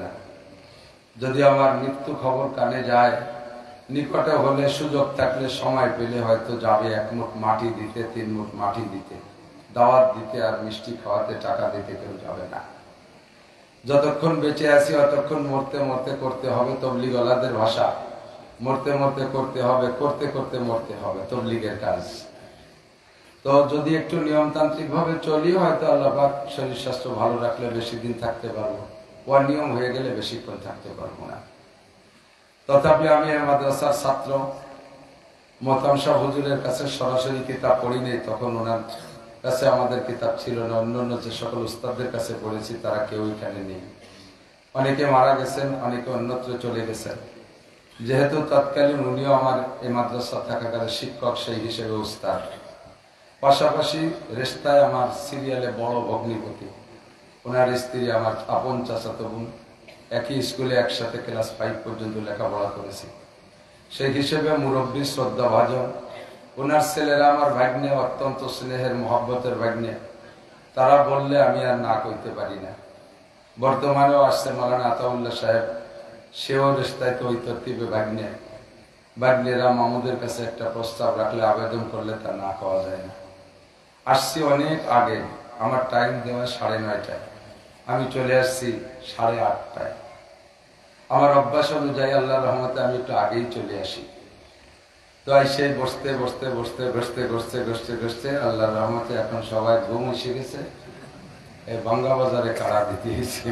না। যদি আমার মৃত্যু খবর কানে যায়, নিকটে হলে সুযোগ থাকলে সময় পেলে হয়তো যাবে 1 মুঠ মাটি দিতে, 3 মুঠ মাটি দিতে, দাওয়াত দিতে আর মিষ্টি খাওয়াতে, টাকা দিতে কেউ যাবে না। যতক্ষণ বেঁচে আছি ততক্ষণ মরতে মরতে করতে হবে তবলিগওয়ালাদের ভাষা, মরতে মরতে করতে হবে, করতে করতে মরতে হবে তবলিগের কাজ। তো যদি একটু নিয়মতান্ত্রিক ভাবে চলি হয়তো আল্লাহ পাক শরীর স্বাস্থ্য ভালো রাখলে বেশি দিন থাকতে পারবো, অনিয়ম হয়ে গেলে বেশিক্ষণ থাকতে পারবো না। তথাপি আমি এই মাদ্রাসার ছাত্র, মোহতাম শাহ হুজুরের কাছে সরাসরি কিতাব পড়ি নেই, তখন ওনার কাছে আমাদের কিতাব ছিল না। অন্যান্য যে সকল উস্তাদদের কাছে পড়েছি তারা কেউ এখানে নেই, অনেকে মারা গেছেন, অনেকে অন্যত্র চলে গেছেন। যেহেতু তৎকালীন উনিও আমার এই মাদ্রাসা থাকাকালে শিক্ষক, সেই হিসেবে উস্তাদ, পাশাপাশি রেস্তায় আমার সিরিয়ালে বড় ভগ্নিপতি, ওনার স্ত্রী আমার আপন চাচাতো বোন, একই স্কুলে একসাথে ক্লাস 5 পর্যন্ত লেখাপড়া করেছি। সেই হিসেবে মুরব্বী, শ্রদ্ধা ভাজন। ওনার ছেলেরা আমার ভাগ্নে, অত্যন্ত স্নেহের মহব্বতের ভাগ্নে, তারা বললে আমি আর না কইতে পারি না। বর্তমানেও আসছে মাওলানা আতাউল্লাহ সাহেব, সেও রেস্তায় তো ওই তরতিবে ভাগ্নে। ভাগ্নেরা মামুদের কাছে একটা প্রস্তাব রাখলে, আবেদন করলে তা না পাওয়া যায় না। আসছি অনেক আগে, আমার টাইম দেওয়া 9:30টায়, আমি চলে আসছি 8:30টায়। আমার অভ্যাস অনুযায়ী আল্লাহর রহমতে আমি একটু আগেই চলে আসি। তো সেই বসতে বসতে বসতে বসতে বসতে বসতে বসতে আল্লাহর রহমতে এখন সবাই ঘুম এসে গেছে। এই বাঙ্গা বাজারে কাড়া দিতে গেছি।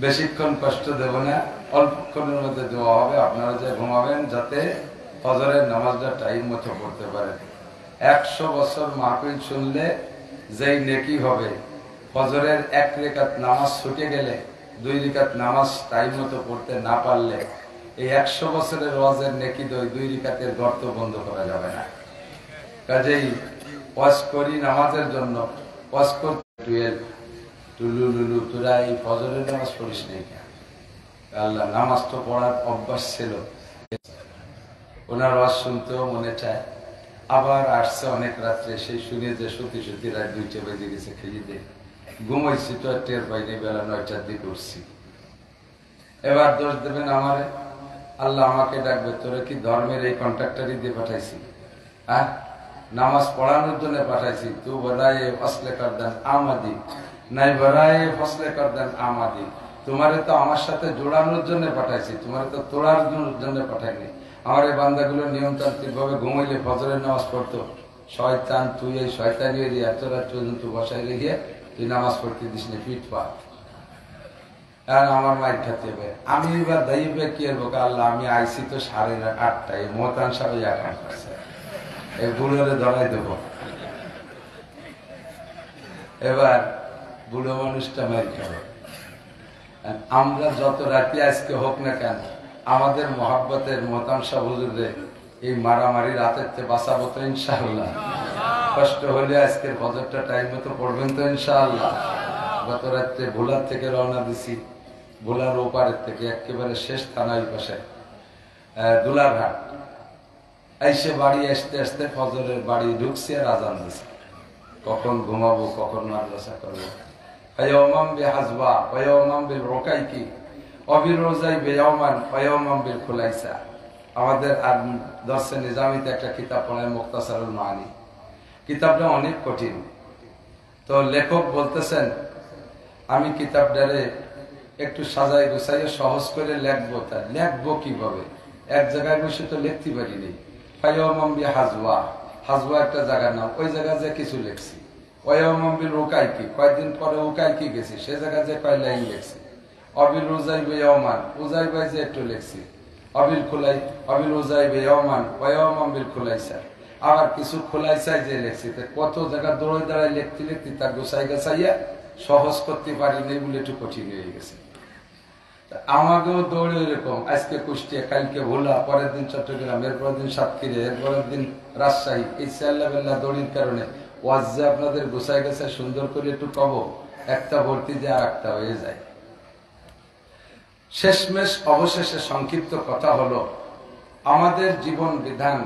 বেশিক্ষণ কষ্ট দেব না, অল্পক্ষণের মধ্যে দেওয়া হবে। আপনারা যে ঘুমাবেন যাতে ফজরের নামাজটা টাইম মতো পড়তে পারেন। 100 বছর মাহফিল শুনলে যেই নেকি হবে, ফজরের 1 রাকাত নামাজ ছুটে গেলে, 2 রাকাত নামাজ টাইম মতো পড়তে না পারলে, এই 100 বছরের ওয়াজের নেকি 2 রাকাতের গর্ত বন্ধ করা যাবে না। কাজেই ওয়াজ করি নামাজের জন্য, ওয়াজ করতে 12 টুলুলুলু, তোরা এই ফজরের নামাজ পড়িস নেই কেন? আল্লাহ, নামাজ তো পড়ার অভ্যাস ছিল। ওনার ওয়াজ শুনতেও মনে চায়। আবার আসছে অনেক রাত্রে, সেই শুনে যে সত্যি সত্যি রাত 2টা বেজে গেছে, খেয়ে ঘুমাইছি তো আর টের পাইনি, বেলা 9টার দিকে উঠছি। এবার দোষ দেবেন আমারে, আল্লাহ আমাকে ডাকবে, তোরা কি ধর্মের এই কন্ট্রাক্টারই দিয়ে পাঠাইছি? হ্যাঁ, নামাজ পড়ানোর জন্য পাঠাইছি। তু বরায়ে ফসলে করদান আমাদি, নাই বরায়ে ফসলে করদান আমাদি। তোমারে তো আমার সাথে জোড়ানোর জন্য পাঠাইছি, তোমারে তো তোড়ার জন্য পাঠাইনি। আমার এই বান্দাগুলো নিয়মতান্ত্রিক ভাবে ঘুমাইলে ফজরের নামাজ পড়তো। শয়তান, তুই এই শয়তানি এত রাত পর্যন্ত বসাই রেখে তুই নামাজ পড়তে দিস না, পিঠ পা আমার মাইর খাতে হবে। আমি এবার দায়ী কি আর বোকা, আল্লাহ আমি আইসি তো 8:30টায়, মোহতান সাহেব এখন করছে, এই বুড়োরে ধরাই দেবো। এবার বুড়ো মানুষটা মাইর খাবে। আমরা যত রাতে আজকে হোক না কেন, আমাদের মহাব্বতের মোহতান সাহেব হুজুরদের এই মারামারি রাতের চেয়ে বাঁচাবো তো ইনশাআল্লাহ। কষ্ট হলে আজকের ফজরটা টাইম মতো পড়বেন তো ইনশাআল্লাহ। গত রাত্রে ভোলার থেকে রওনা দিছি, ভোলার ওপারের থেকে একেবারে শেষ থানার পাশে দুলারহাট। এসে বাড়ি আসতে আসতে ফজরের বাড়ি ঢুকছি আর আজান দিছি। কখন ঘুমাবো, কখন মাদ্রাসা করবো। ফায়াউমাম বিহাজবা ওয়ায়াউমাম বিল রোকাইকি অবির রোজাই বিয়াউমান ওয়ায়াউমাম বিল খুলাইসা। আমাদের আর দর্শে নিজামিতে একটা কিতাব পড়ায়, মুখতাসারুল মানি। কিতাবটা অনেক কঠিন। তো লেখক বলতেছেন আমি কিতাবটারে একটু সাজাই গুছাই সহজ করে লেখবো। তা লেখবো কিভাবে? এক জায়গায় বসে তো লিখতে পারিনি। ফায়াউমাম বিহাজবা, হাজবা একটা জায়গার নাম, ওই জায়গায় যে কিছু লিখছি। ওয়ায়াউমাম বিল রোকাইকি, কয়েকদিন পরে উকাইকি গেছি, সে জায়গায় যে কয় লাইন লিখছি। অবিল রোজাই বিয়াউমান, উজাই বাই যে একটু লিখছি। অবিল খুলাই অবিল উজাই বিয়াউমান ওয়ায়াউমাম বিল খুলাইসা, আবার কিছু খোলাইসাই যে লিখছি। কত জায়গা দৌড়ে দাঁড়ায় লিখতে লিখতে তার গোসাই গাছাইয়া সহজ করতে পারিনি বলে একটু কঠিন হয়ে গেছে। আমাকেও দৌড়ে এরকম, আজকে কুষ্টিয়া, কালকে ভোলা, পরের দিন চট্টগ্রাম, এরপরের দিন সাতক্ষীরা, এরপরের দিন রাজশাহী। এই চাল্লা বেল্লা দৌড়ির কারণে ওয়াজ যে আপনাদের গোসাই গেছে সুন্দর করে একটু কব, একটা ভর্তি যে আর একটা হয়ে যায়। শেষমেশ অবশেষে সংক্ষিপ্ত কথা হলো, আমাদের জীবন বিধান,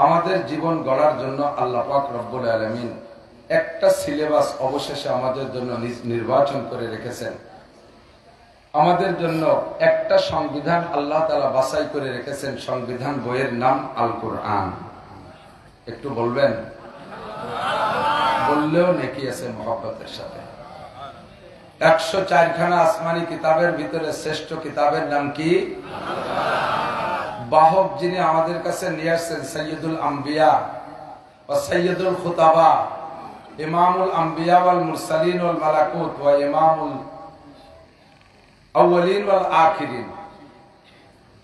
আমাদের জীবন গড়ার জন্য আল্লাহ পাক রব্বুল আলামিন একটা সিলেবাস অবশেষে আমাদের জন্য নির্বাচন করে রেখেছেন। আমাদের জন্য একটা সংবিধান আল্লাহ তাআলা বাছাই করে রেখেছেন, সংবিধান বইয়ের নাম আল কোরআন। একটু বলবেন? বললেও নেকি আছে মহব্বতের সাথে। 104 খানা আসমানি কিতাবের ভিতরে শ্রেষ্ঠ কিতাবের নাম কি? বাহক যিনি আমাদের কাছে নিয়ে আসছেন সৈয়দুল আম্বিয়া ও সৈয়দুল খুতাবা, ইমামুল আম্বিয়া ওয়াল মুরসালিন ওয়াল মালাকুত ওয়া ইমামুল আউয়ালিন ওয়াল আখিরিন।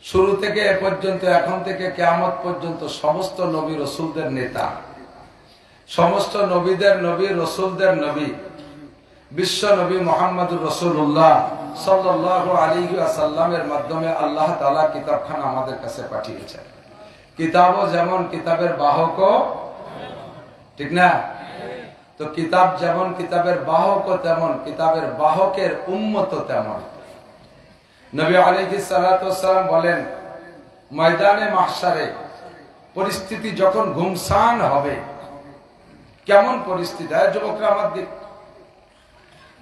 শুরু থেকে এ পর্যন্ত, এখন থেকে কিয়ামত পর্যন্ত সমস্ত নবী রাসূলদের নেতা, সমস্ত নবীদের নবী, রাসূলদের নবী, বিশ্ব নবী মুহাম্মদুর রাসূলুল্লাহ সাল্লাল্লাহু আলাইহি ওয়াসাল্লামের মাধ্যমে আল্লাহ তাআলা কিতাবখানা আমাদের কাছে পাঠিয়েছেন। কিতাবও যেমন কিতাবের বাহকও, ঠিক না? তো কিতাব যেমন কিতাবের বাহকও তেমন কিতাবের বাহকের উম্মতও তেমন। নবী আলাইহিস সালাতু ওয়াস সালাম বলেন, ময়দানে মাহশারে পরিস্থিতি যখন ঘুমসান হবে, কেমন পরিস্থিতি? যুবকরা আমার দিক,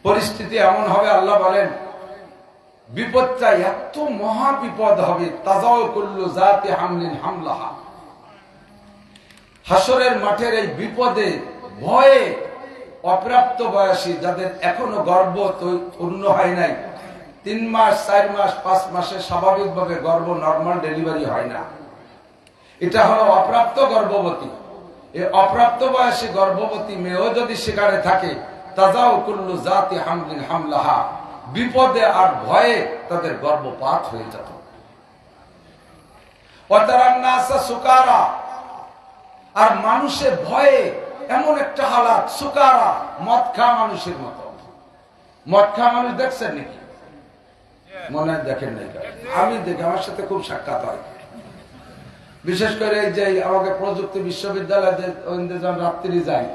পরিস্থিতি এমন হবে, আল্লাহ বলেন বিপদটা এত মহা বিপদ হবে, তাজাউ কুল্লু জাতি হামলিন হামলাহা। হাসরের মাঠের এই বিপদে ভয়ে অপ্রাপ্ত বয়সী যাদের এখনো গর্ভ পূর্ণ হয় নাই, 3 মাস 4 মাস 5 মাসে স্বাভাবিকভাবে গর্ভ নরমাল ডেলিভারি হয় না, এটা হলো অপ্রাপ্ত গর্ভবতী। এই অপ্রাপ্ত বয়সী গর্ভবতী মেয়েও যদি সেখানে থাকে, তাজাউ কুল্লু জাতি হামলিন হামলাহা, বিপদে আর ভয়ে তাদের গর্ভপাত হয়ে যেত। ওয়াতারান নাসা সুকারা, আর মানুষের ভয়ে এমন একটা হালাত, সুকারা মদ খাওয়া মানুষের মতো। মদ খাওয়া মানুষ দেখছেন নাকি? মনে হয় দেখেন নাই। আমি দেখি, আমার সাথে খুব সাক্ষাৎ হয়, বিশেষ করে এই যে আমাকে প্রযুক্তি বিশ্ববিদ্যালয়ে যখন রাত্রি যাই,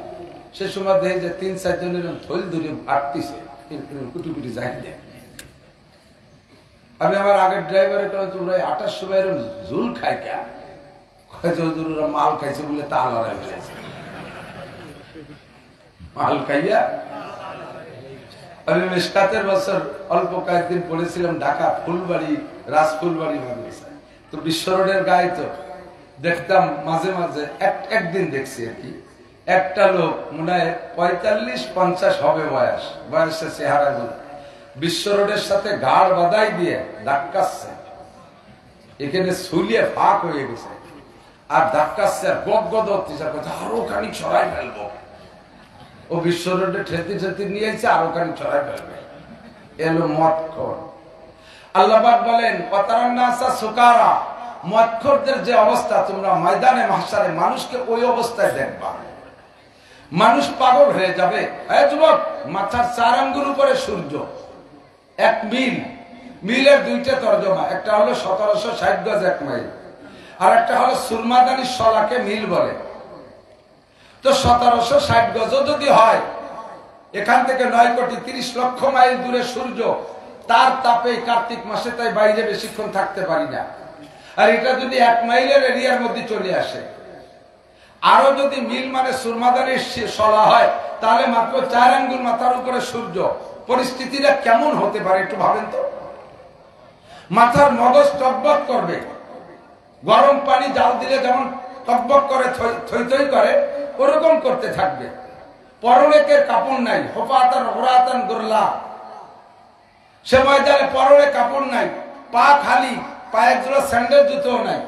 সে সময় দেখি যে 3-4 জনের থইল ধরে আটতিছে, কুটি কুটি যাই। আমি আমার আগের ড্রাইভারের তোমরা 28 সময় ঝুল খাই কে মাল খাইছে বলে তা লড়াই হয়েছে, মাল খাইয়া। আমি মিশকাতের বছর অল্প কয়েকদিন পড়েছিলাম ঢাকা ফুলবাড়ি, রাজফুলবাড়ি মাদ্রাসায়। তো বিশ্ব রোডের গায়ে তো দেখতাম মাঝে মাঝে, একদিন দেখছি আর কি, একটা লোক মনে হয় 45-50 হবে বয়সে চেহারা গুলো, বিশ্ব রোডের সাথে গাড় বাঁধাই দিয়ে ধাক্কাচ্ছে, এখানে শুলিয়ে ফাঁক হয়ে গেছে, আর ধাক্কাচ্ছে আর গদগদ অত্যাচার করছে, আরো খানিক ছড়াই ফেলবো। ও বিশ্ব রোডে ঠেলতে ঠেলতে নিয়েছে, আরো খানিক ছড়াই ফেলবে। এলো মদখোর। আল্লাহ পাক বলেন, ওয়াতারান নাসা সুকারা, মদখোরদের যে অবস্থা, তোমরা ময়দানে মাহশারে মানুষকে ওই অবস্থায় দেখবা, মানুষ পাগল হয়ে যাবে। যুবক, মাথার 4 আঙ্গুল উপরে সূর্য, 1 মিল, মিলের 2টা তর্জমা, একটা হলো 1760 গজ 1 মাইল, আর একটা হলো সুরমাদানির শলাকে মিল বলে। তো 1760 গজ যদি হয়, এখান থেকে 9 কোটি 30 লক্ষ মাইল দূরে সূর্য, তার তাপে কার্তিক মাসে তাই বাইরে বেশিক্ষণ থাকতে পারি না। আর এটা যদি 1 মাইলের এরিয়ার মধ্যে চলে আসে, আরো যদি মিল মানে সুরমাদানির শলা হয়, তাহলে মাত্র 4 আঙ্গুল মাথার উপরে সূর্য। পরিস্থিতিটা কেমন হতে পারে একটু ভাবেন তো। মাথার মগজ টকবক করবে, গরম পানি জাল দিলে যেমন টকবক করে, থই থই করে, ওরকম করতে থাকবে। পরনেকের কাপড় নাই, হোফাতান হোরাতান গোরলা, সে ময়দানে পরনে কাপড় নাই, পা খালি, পায়ে জোড়া স্যান্ডেল জুতোও নাই।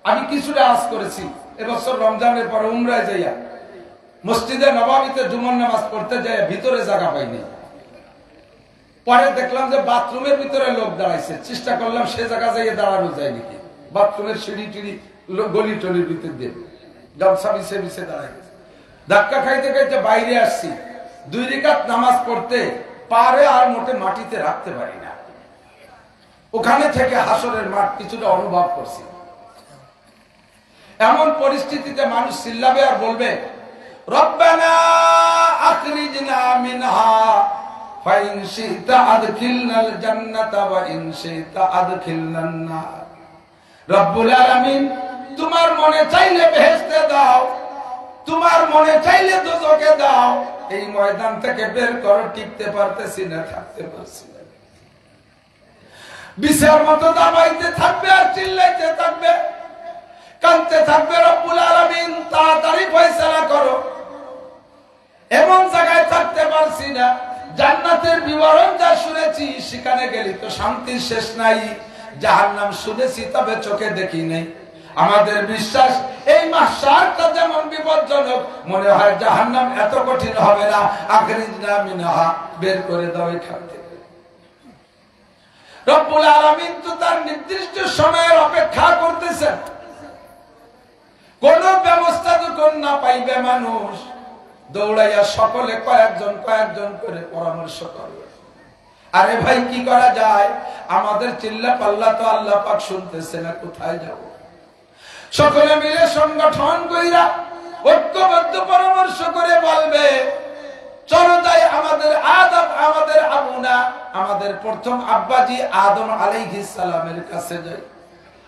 আমি কিছুটা আজ করেছি এবছর রমজানের পরে উমরায় যাইয়া, মসজিদে নববীতে জুমার নামাজ পড়তে যাই, ভিতরে জায়গা পাইনি। পরে দেখলাম যে বাথরুমের ভিতরে লোক দাঁড়াইছে, চেষ্টা করলাম সে জায়গা যাইয়ে দাঁড়ানো যায় নাকি, বাথরুমের সিঁড়ি টিড়ি গলি টলির ভিতর দিয়ে জলসা বিছে বিছে দাঁড়াই গেছে। ধাক্কা খাইতে খাইতে বাইরে আসছি, 2 রাকাত নামাজ পড়তে পারে আর মোটে মাটিতে রাখতে পারি না। ওখানে থেকে হাসরের মাঠ কিছুটা অনুভব করছি। এমন পরিস্থিতিতে মানুষ চিল্লাবে আর বলবে, রব্বানা আখরিজনা মিনহা ফাইন শিতা আদখিলনাল জান্নাতা ওয়া ইন শিতা আদখিলনান নার। রব্বুল আলামিন, তোমার মনে চাইলে বেহেশতে দাও, তোমার মনে চাইলে দোজখে দাও। এই ময়দান থেকে বের করো, টিকতে পারতেছি না, থাকতে পারছি না। বিষের মতো দাবাইতে থাকবে আর চিল্লাইতে থাকবে, কাঁদতে থাকবে, রব্বুল আলামিন তাড়াতাড়ি ফয়সালা করো। এমন জায়গায় থাকতে পারছি না, জান্নাতের বিবরণ যা শুনেছি সেখানে গেলি তো শান্তির শেষ নাই, জাহান্নাম শুনেছি তবে চোখে দেখি নাই। আমাদের বিশ্বাস এই মাহশারটা যেমন বিপজ্জনক, মনে হয় জাহান্নাম এত কঠিন হবে না। আখরিজনা মিনহা, বের করে দাও এখান থেকে। রব্বুল আলামিন তো তার নির্দিষ্ট সময়ের অপেক্ষা করতেছেন। কোন ব্যবস্থা যখন না পাইবে মানুষ, দৌড়াইয়া সকলে কয়েকজন করে পরামর্শ করবে, আরে ভাই কি করা যায়? আমাদের চিল্লা পাল্লা তো আল্লাহ পাক শুনতেছে না, কোথায় যাব? সকলে মিলে সংগঠন কইরা ঐক্যবদ্ধ পরামর্শ করে বলবে, চলো যাই আমাদের আবুনা, আমাদের প্রথম আব্বাজি আদম আলাইহিস সালামের কাছে যাই।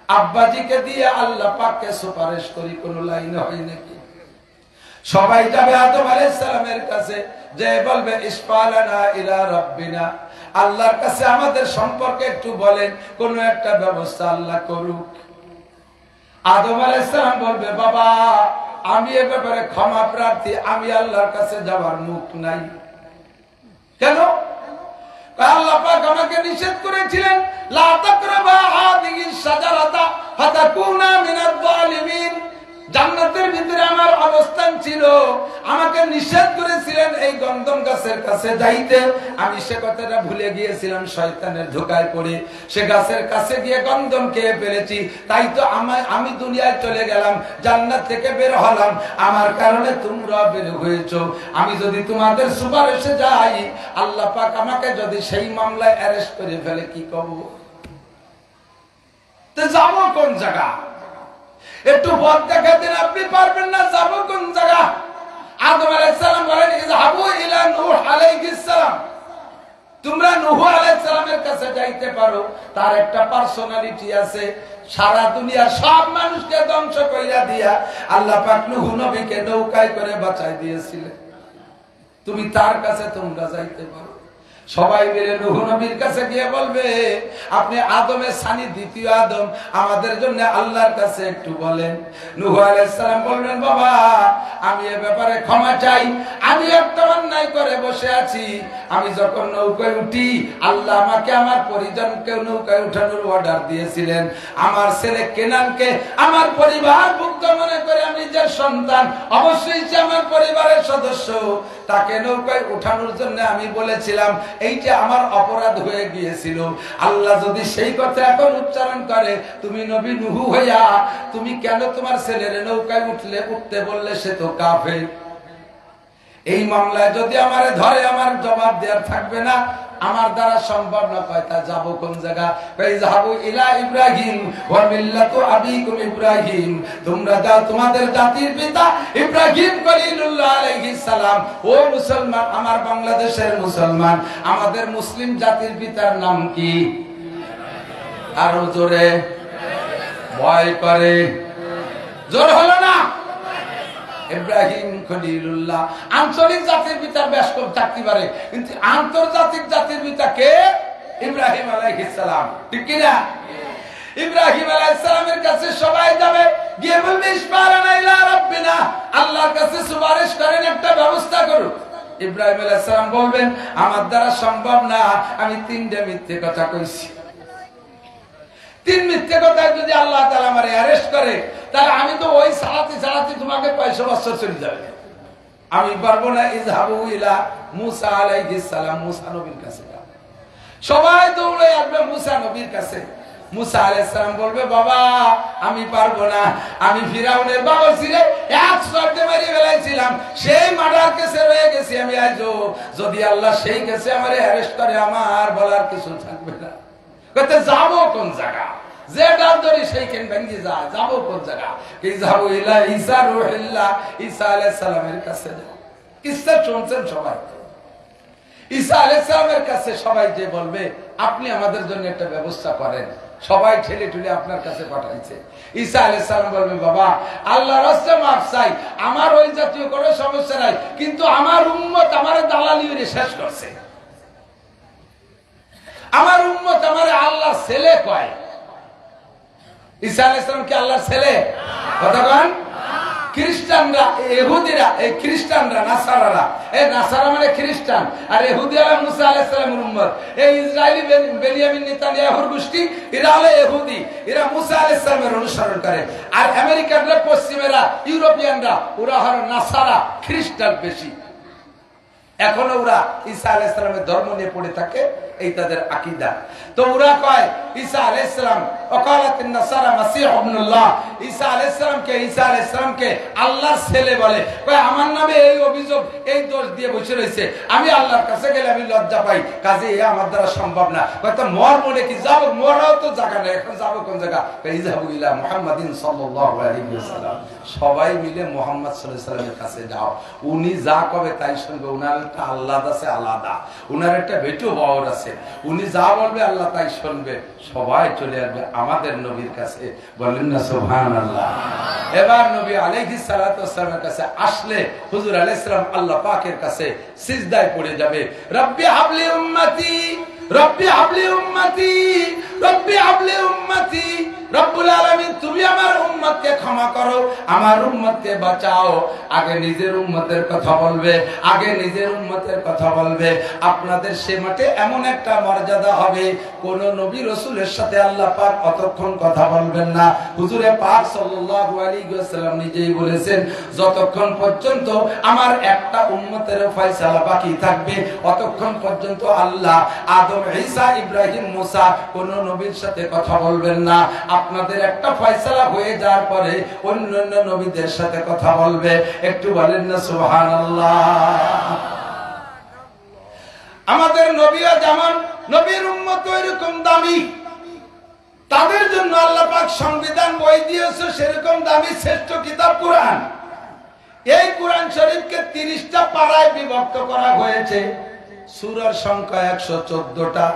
আব্বাজিকে দিয়ে আল্লাহ পাককে সুপারিশ করি, কোন লাইন হয় নাকি? সবাই যাবে আদম আলাইহিস সালামের কাছে, যে বলবে ইসফালানা ইলা রাব্বিনা, আল্লাহর কাছে আমাদের সম্পর্কে একটু বলেন, কোন একটা ব্যবস্থা আল্লাহ করুক। আদম আলাইহিস সালাম বলবে, বাবা আমি এ ব্যাপারে ক্ষমা প্রার্থী, আমি আল্লাহর কাছে যাওয়ার মুখ নাই। কেন? আল্লাহ পাক আমাকে নিষেধ করেছিলেন, লা তাকরাবা হাযিহিস শাজারাতা ফাতাকুনা মিনাজ জালিমিন। জান্নাতের ভিতরে আমার অবস্থান ছিল, আমাকে নিষেধ করেছিলেন এই গন্ধম গাছের কাছে যাইতে। আমি সে কথাটা ভুলে গিয়েছিলাম, শয়তানের ধোঁকায় পড়ে সে গাছের কাছে গিয়ে গন্ধম খেয়ে ফেলেছি। তাই তো আমি দুনিয়ায় চলে গেলাম, জান্নাত থেকে বের হলাম, আমার কারণে তোমরা বের হয়েছো। আমি যদি তোমাদের সুপারিশে যাই, আল্লাহ পাক আমাকে যদি সেই মামলায় অ্যারেস্ট করে ফেলে, কি করব? তো যাবো কোন জায়গা? একটু পথ দেখা দিন, আপনি পারবেন না, যাবো কোন জায়গা? আদম আলাইহিস সালাম বলেন, ইযহাবু ইলা নূহ আলাইহিস সালাম, তোমরা নূহ আলাইহিস সালামের কাছে যাইতে পারো। তার একটা পার্সোনালিটি আছে, সারা দুনিয়ার সব মানুষকে ধ্বংস কইরা দিয়া আল্লাহ পাক নূহ নবীকে নৌকায় করে বাঁচাই দিয়েছিলেন। তুমি তার কাছে তোমরা যাইতে পারো। সবাই মিলে নূহ নবীর কাছে গিয়ে বলবে, আপনি আদমের সানি দ্বিতীয় আদম, আমাদের জন্য আল্লাহর কাছে একটু বলেন। নূহ আলাইহিস সালাম বলবেন, বাবা আমি এ ব্যাপারে ক্ষমা চাই, আমি একটা অন্যায় করে বসে আছি। আমি যখন নৌকায় উঠি, আল্লাহ আমাকে আমার পরিজনকে নৌকায় উঠানোর অর্ডার দিয়েছিলেন। আমার ছেলে কেনানকে আমার পরিবার ভুক্ত মনে করে আমি যে সন্তান, অবশ্যই সে আমার পরিবারের সদস্য, তাকে নৌকায় উঠানোর জন্য আমি বলেছিলাম, এইটা আমার অপরাধ হয়ে গিয়েছিল। আল্লাহ যদি সেই কথা এখন উচ্চারণ করে, তুমি নবী নূহ হইয়া তুমি কেন তোমার ছেলের নৌকায় উঠতে বললে? সে তো কাফের। এই মামলায় যদি আমারে ধরে, আমার জবাব দেওয়ার থাকবে না, আমার দ্বারা সম্ভব না। কয়টা যাবো কোন জায়গা? যাবো ইলা ইব্রাহিম ওয়া মিল্লাতু আবিকুম ইব্রাহিম, তোমরা যাও তোমাদের জাতির পিতা ইব্রাহিম খলিলুল্লাহ আলাইহিস সালাম। ও মুসলমান, আমার বাংলাদেশের মুসলমান, আমাদের মুসলিম জাতির পিতার নাম কি? আরো জোরে, ভয় করে, জোর হলো না? ইব্রাহিম খলিলুল্লাহ। আঞ্চলিক জাতির পিতার বেশ কম থাকতে পারে, কিন্তু আন্তর্জাতিক জাতির পিতা কে? ইব্রাহিম আলাইহিস সালাম, ঠিক কি না? ইব্রাহিম আলাইহিস সালামের কাছে সবাই যাবে, গিয়ে বলবে ইসফালানা ইলা রাব্বিনা, আল্লাহর কাছে সুপারিশ করেন, একটা ব্যবস্থা করুন। ইব্রাহিম আলাইহিস সালাম বলবেন, আমার দ্বারা সম্ভব না, আমি তিনটে মিথ্যে কথা কইছি। তিন মিথ্যে কথায় যদি আল্লাহ তাআলা আমারে অ্যারেস্ট করে, তাহলে আমি তো ওই সালাতে তোমাকে 500 বছর চলে যাবে, আমি পারবো না। ইযহাবু ইলা মূসা আলাইহিস সালাম, মূসা নবীর কাছে। সবাই দৌড়ে আসবে মূসা নবীর কাছে। মূসা আলাইহিস সালাম বলবে, বাবা আমি পারবো না, আমি ফিরাউনের বাবুর্চিরে এক শর্তে মেরে ফেলাইছিলাম, সেই মার্ডার কেসে রয়ে গেছি আমি আজও। যদি আল্লাহ সেই কেসে আমারে অ্যারেস্ট করে, আমার বলার কিছু থাকবে না। কইতে যাবো কোন জায়গা? যে ডাল ধরি সেইখান ভেঙে যায়, যাবো কোন জায়গা? ইযহাবু ইলা ঈসা রূহুল্লাহ, ঈসা আলাইহিস সালামের কাছে যাও। কিসসা শুনছেন সবাই? ঈসা আলাইহিস সালামের কাছে সবাই যে বলবে, আপনি আমাদের জন্য একটা ব্যবস্থা করেন। সবাই ঠেলে ঠেলে আপনার কাছে পাঠাইছে। ঈসা আলাইহিস সালাম বলবে, বাবা আল্লাহর রাস্তায় মাফ চাই, আমার ওই জাতীয় কোনো সমস্যা নাই, কিন্তু আমার উম্মত আমারে দালালি করে শেষ করছে। আমার উম্মত আমারে আল্লাহর ছেলে কয়। ঈসা আলাইহিস সালাম কি আল্লাহর ছেলে? কথা বলেন। খ্রিস্টানরা, ইহুদিরা, এই খ্রিস্টানরা, নাসারারা, এই নাসারা মানে খ্রিস্টান, আর ইহুদিরা মুসা আলাইহিস সালামের উম্মত। এই ইসরায়েলি বেনিয়ামিন নেতানিয়াহুর গোষ্ঠী, এরা হলো ইহুদি, এরা মুসা আলাইহিস সালামের অনুসরণ করে। আর আমেরিকানরা, পশ্চিমেরা, ইউরোপিয়ানরা, ওরা হলো নাসারা, খ্রিস্টান বেশি। এখনো ওরা ঈসা আলাইহিস সালামের ধর্ম নিয়ে পড়ে থাকে, এই তাদের আকীদা। তো ওরা কয় ঈসা আলাইহিস সালাম, ওয়াকালাতিন নাসারা মাসীহ ইবনুল্লাহ, ঈসা আলাইহিস সালামকে আল্লাহর ছেলে বলে। কয় আমার নামে এই অভিযোগ, এই দোষ দিয়ে বসে রয়েছে, আমি আল্লাহর কাছে গেলে আমি লজ্জা পাই, কাজে এ আমার দ্বারা সম্ভব না। কয় তো মর মনে কি যাব, মরাও তো জায়গা নেই, এখন যাব কোন জায়গা? ইযহাবু ইলা মুহাম্মাদিন সাল্লাল্লাহু আলাইহি ওয়াসাল্লাম, সবাই মিলে মুহাম্মদ সাল্লাল্লাহু আলাইহি ওয়াসাল্লামের কাছে যাও, উনি যা কবে তাই শুনবে। উনার একটা আল্লাহ আছে আলাদা, উনার একটা বেটো বাওর আছে, উনি যা বলবে আল্লাহ তাই শুনবে। সবাই চলে আসবে আমাদের নবীর কাছে, বলেন না সুবহানাল্লাহ। এবার নবী আলাইহিস সালাতু ওয়াসসালামের কাছে আসলে হুজুর আলাইহিস সালাম আল্লাহ পাকের কাছে সিজদায় পড়ে যাবে, রব্বি হাবলি উম্মতি, রব্বি হাবলি উম্মতি, রব্বি হাবলি উম্মতি। রব্বুল আলামিন তুমি আমার উম্মতকে ক্ষমা করো, আমার উম্মতকে বাঁচাও। আগে নিজের উম্মতের কথা বলবে, আগে নিজের উম্মতের কথা বলবে। আপনাদের সে মাঠে এমন একটা মর্যাদা হবে, কোন নবী রাসূলের সাথে আল্লাহ পাক অতক্ষণ কথা বলবেন না। হুজুরে পাক সাল্লাল্লাহু আলাইহি ওয়াসাল্লাম নিজেই বলেছেন, যতক্ষণ পর্যন্ত আমার একটা উম্মতের ফয়সালা বাকি থাকবে, অতক্ষণ পর্যন্ত আল্লাহ আদম, ঈসা, ইব্রাহিম, মুসা কোন নবীর সাথে কথা বলবেন না। আপনাদের একটা ফয়সালা হয়ে যাওয়ার পরে অন্যান্য নবীদের সাথে কথা বলবে। একটু বলেন না সুবহানাল্লাহ। আমাদের নবীরা যেমন, নবীর উম্মত এরকম দামি, তাদের জন্য আল্লাহ পাক সংবিধান বই দিয়েছে সেরকম দামি শ্রেষ্ঠ কিতাব কোরআন। এই কোরআন শরীফকে 30টা পাড়ায় বিভক্ত করা হয়েছে। সূরার সংখ্যা 114টা,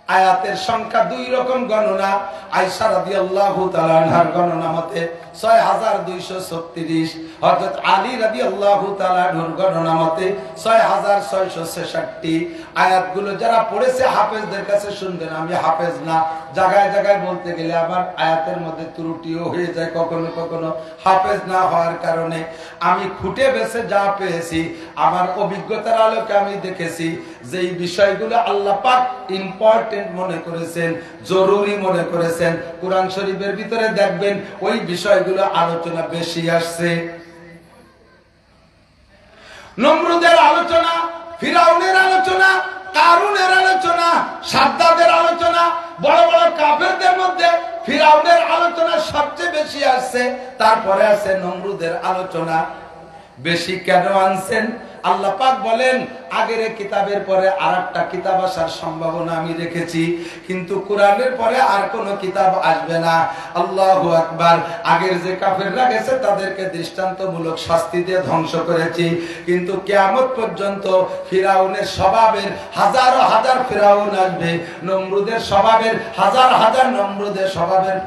আয়াতের সংখ্যা 2 রকম গণনা। আয়েশা রাদিয়াল্লাহু তাআলা আনহার গণনা মতে 6236, হযরত আলী রাদিয়াল্লাহু তাআলা আনহুর গণনা মতে 6666। আয়াতগুলো যারা পড়েছে হাফেজদের কাছে শুনবেন, আমি হাফেজ না, জায়গায় জায়গায় বলতে গেলে আবার আয়াতের মধ্যে ত্রুটিও হয়ে যায় কখনো কখনো, হাফেজ না হওয়ার কারণে। আমি খুঁটে বেছে যা পেয়েছি, আমার অভিজ্ঞতার আলোকে আমি দেখেছি যে এই বিষয়গুলো আল্লাহ পাক ইম্পর্টেন্ট মনে করেছেন, জরুরি মনে করেছেন। কোরআন শরীফের ভিতরে দেখবেন ওই বিষয়গুলো আলোচনা বেশি আসছে। নমরুদের আলোচনা, ফিরাউনের আলোচনা, কারুনের আলোচনা, সাদ্দাদের আলোচনা, বড় বড় কাফেরদের মধ্যে ফিরাউনের আলোচনা সবচেয়ে বেশি আসছে। তারপরে আছে নমরুদের আলোচনা। বেশি কেন আনছেন? আল্লাহ পাক বলেন আগের কিতাবের পরে আরেকটা কিতাব আসার সম্ভাবনা আমি রেখেছি, কিন্তু কোরআনের পরে আর কোন কিতাব আসবে না। আল্লাহু আকবার। আগের যে কাফেররা গেছে তাদেরকে দৃষ্টান্তমূলক শাস্তি দিয়ে ধ্বংস করেছি, কিন্তু কিয়ামত পর্যন্ত ফিরাউনের স্বভাবের হাজার হাজার ফিরাউন আসবে, নমরুদের স্বভাবের হাজার হাজার নমরুদের স্বভাবের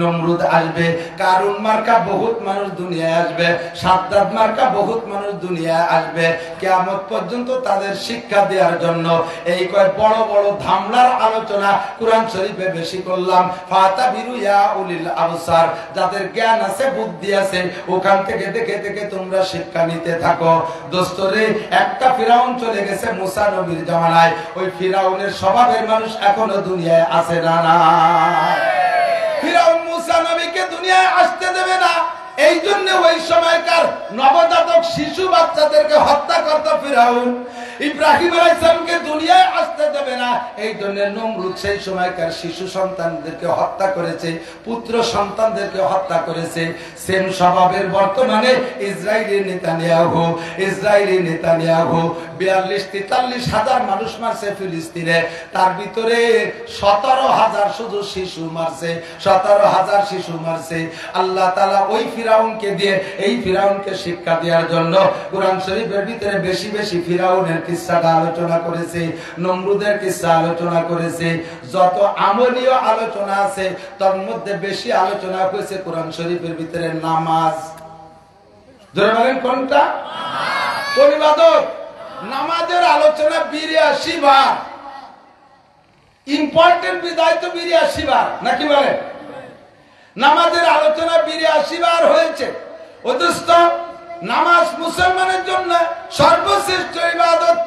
নমরুদ আসবে, কারুন মার্কা বহুত মানুষ দুনিয়ায় আসবে, সাদ্দাদ মার্কা বহুত মানুষ দুনিয়ায় আসবে। কিয়ামত পর্যন্ত তাদের শিক্ষা দেওয়ার জন্য এই কয় বড় বড় ধামলার আলোচনা কোরআন শরীফে বেশি করলাম। ফাতাবিরু ইয়া উলিল আবসার, যাদের জ্ঞান আছে, বুদ্ধি আছে, ওখান থেকে দেখে দেখে তোমরা শিক্ষা নিতে থাকো। দোস্তরে, একটা ফিরাউন চলে গেছে মুসা নবীর জামানায়, ওই ফিরাউনের স্বভাবের মানুষ এখনো দুনিয়ায় আছে না? না, ফিরাউন মুসা নবীকে দুনিয়ায় আসতে দেবে না। এই জন্য ওই সময়কার নবজাতক শিশু বাচ্চাদেরকে হত্যা করত ফিরাউন। ইব্রাহিম আলাইহিস সালামকে দুনিয়ায় আসতে দেবে না, এই জন্য নমরুদ সেই সময়কার শিশু সন্তানদেরকে হত্যা করেছে, পুত্র সন্তানদেরকে হত্যা করেছে। সেম স্বভাবের বর্তমানে ইসরায়েলি নেতানিয়াহু 42-43 হাজার মানুষ মারছে ফিলিস্তিনে, তার ভিতরে 17,000 শুধু শিশু মারছে, 17,000 শিশু মারছে। আল্লাহ তাআলা ওই ফিরাউনকে দিয়ে এই ফিরাউনকে শিক্ষা দেওয়ার জন্য কোরআন শরীফের ভিতরে বেশি বেশি ফিরাউনের কিসসাটা আলোচনা করেছে, নমরুদের কিসসা আলোচনা করেছে। যত আমলীয় আলোচনা আছে তার মধ্যে বেশি আলোচনা হয়েছে কোরআন শরীফের ভিতরে নামাজ। ধরে বলেন কোনটা? কোন ইবাদত? নামাজের আলোচনা 82 বার। ইম্পর্টেন্ট বিদায় তো 82 বার, নাকি বলে? নামাজের আলোচনা 82 বার হয়েছে। অথচ নামাজ মুসলমানের জন্য সর্বশ্রেষ্ঠ ইবাদত।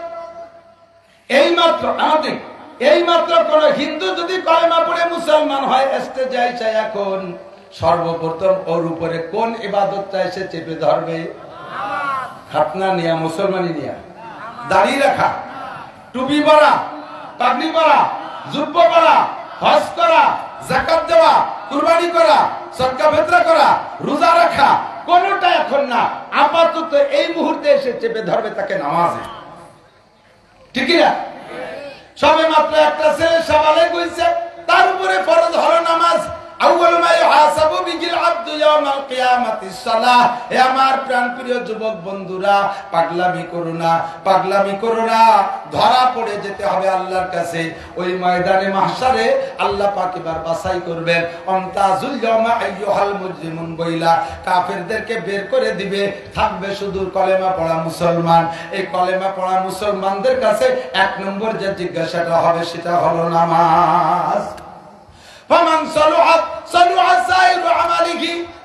এইমাত্র কোন হিন্দু যদি কলেমা পড়ে মুসলমান হয়, স্টেজে এসে এখন সর্বপ্রথম ওর উপরে কোন ইবাদতটা এসে চেপে ধরবে? খাতনা নিয়া, মুসলমানি নিয়া, দাড়ি রাখা, টুপি পরা, পাগড়ি পরা, জুব্বা পরা, হজ করা, যাকাত দেওয়া, কুরবানি করা, সদকা ফিতরা করা, রোজা রাখা, কোনটা এখন না। আপাতত এই মুহূর্তে এসে চেপে ধরবে তাকে নামাজে। ঠিক না? সবে মাত্র একটা ছেলে সাবালে গইছে, তার উপরে ফরজ হলো নামাজ। আউয়াল মা ইহাসাবু বিল আবদু ইয়াউমাল কিয়ামাতিস সালাহ। হে আমার প্রাণপ্রিয় যুবক বন্ধুরা, পাগলামি করো না, ধরা পড়ে যেতে হবে আল্লাহর কাছে। ওই ময়দানে মাহশারে আল্লাহ পাক এবার বাছাই করবেন। আমতাজুল ইয়াউমা আইয়ুহাল মুজরিমুন বইলা কাফেরদেরকে বের করে দিবে, থাকবে শুধু কলেমা পড়া মুসলমান। এই কলেমা পড়া মুসলমানদের কাছে এক নম্বর যে জিজ্ঞাসাটা হবে সেটা হলো নামাজ।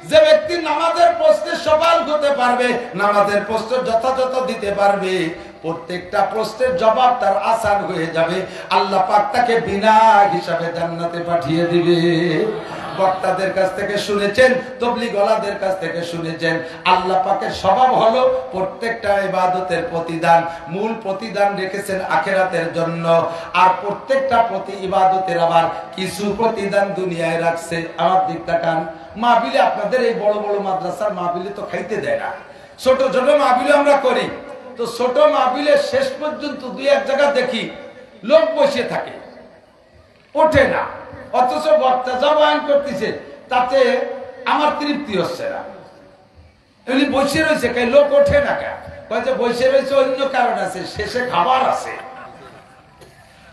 যে ব্যক্তি নামাজের প্রশ্নে সফল হতে পারবে, নামাজের প্রশ্ন যথাযথ দিতে পারবে, প্রত্যেকটা প্রশ্নের জবাব তার আসান হয়ে যাবে। আল্লাহ পাক তাকে বিনা হিসাবে জান্নাতে পাঠিয়ে দিবে। বক্তাদের কাছ থেকে শুনেছেন, তবলিগওয়ালাদের কাছ থেকে শুনেছেন, আল্লাহ পাকের স্বভাব হলো প্রত্যেকটা ইবাদতের প্রতিদান, মূল প্রতিদান রেখেছেন আখিরাতের জন্য। আর প্রত্যেকটা ইবাদতের আবার কিছু প্রতিদান দুনিয়ায় রাখছে। আমার দিক তাকান, মাহফিলে আপনাদের এই বড় বড় মাদ্রাসার মাহফিলে তো খাইতে দেয় না। ছোট ছোট মাহফিলে আমরা করি, তো ছোট মাহফিলে শেষ পর্যন্ত দুই এক জায়গা দেখি লোক বসে থাকে, ওঠে না। অথচ বক্তা যা বয়ান করতেছে তাতে আমার তৃপ্তি হচ্ছে না। এমনি বসে রয়েছে, লোক ওঠে না কেন? বসে রয়েছে অন্য কারণ আছে, শেষে খাবার আছে,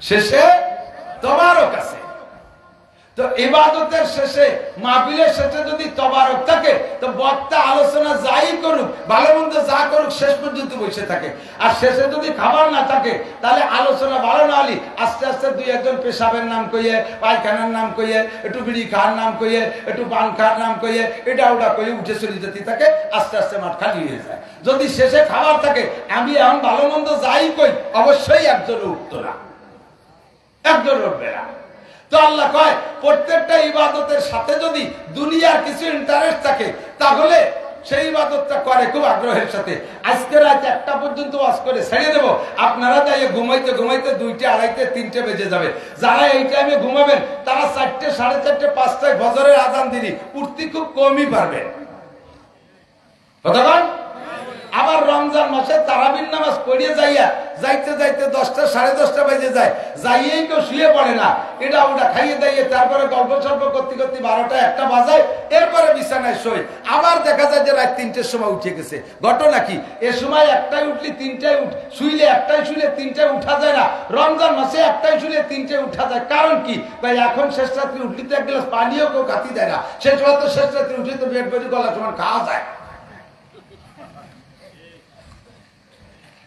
শেষে তবারক আছে। তো ইবাদতের শেষে, মাহফিলের শেষে যদি তবারক থাকে, তো বক্তা আলোচনা যাই করুক, ভালো মন্দ যা করুক, শেষ পর্যন্ত বসে থাকে। আর শেষে যদি খাবার না থাকে, তাহলে আলোচনা ভালো না হলে আস্তে আস্তে দুই একজন পেশাবের নাম কইয়ে, পায়খানার নাম কইয়ে, একটু বিড়ি খাওয়ার নাম কইয়ে, একটু পান খাওয়ার নাম কইয়ে, এটা ওটা কইয়ে উঠে চলে যেতে থাকে। আস্তে আস্তে মাঠ খালি হয়ে যায়। যদি শেষে খাবার থাকে, আমি এখন ভালো মন্দ যাই কই, অবশ্যই একজন উঠতো না, একজন উঠবে না। তো আল্লাহ কয়, প্রত্যেকটা ইবাদতের সাথে যদি দুনিয়ার কিছু ইন্টারেস্ট থাকে, তাহলে সেই ইবাদতটা করে খুব আগ্রহের সাথে। আজকে রাত 1টা পর্যন্ত ওয়াজ করে ছেড়ে দেবো, আপনারা যাইয়ে ঘুমাইতে 2টা, 2:30, 3টে বেজে যাবে। যারা এই টাইমে ঘুমাবেন তারা 4টে, 4:30, 5টায় ফজরের আজান দিলি উঠতে খুব কমই পারবেন। কতক্ষণ? আবার রমজান মাসে তারাবির নামাজ পড়িয়ে যাইতে 10টা, 10:30 বেজে যায়, যাইয়েই কেউ শুয়ে পড়ে না। এটা ওটা খাইয়ে দাইয়ে তারপরে গল্প সল্প করতে 12টা, 1টা বাজায়, এরপরে বিছানায় শোয়। আবার দেখা যায় যে রাত 3টের সময় উঠে গেছে। ঘটনা কি? এ সময় 1টায় উঠলি 3টায় শুইলে, 1টায় শুইলে 3টায় উঠা যায় না। রমজান মাসে 1টায় শুইলে 3টায় উঠা যায়। কারণ কি? ভাই এখন শেষ রাত্রি উঠলি তো এক গ্লাস পানিও কেউ কাতি দেয় না। শেষ সময় তো শেষ রাত্রি উঠে তো পেট ভরে গলা সমান খাওয়া যায়।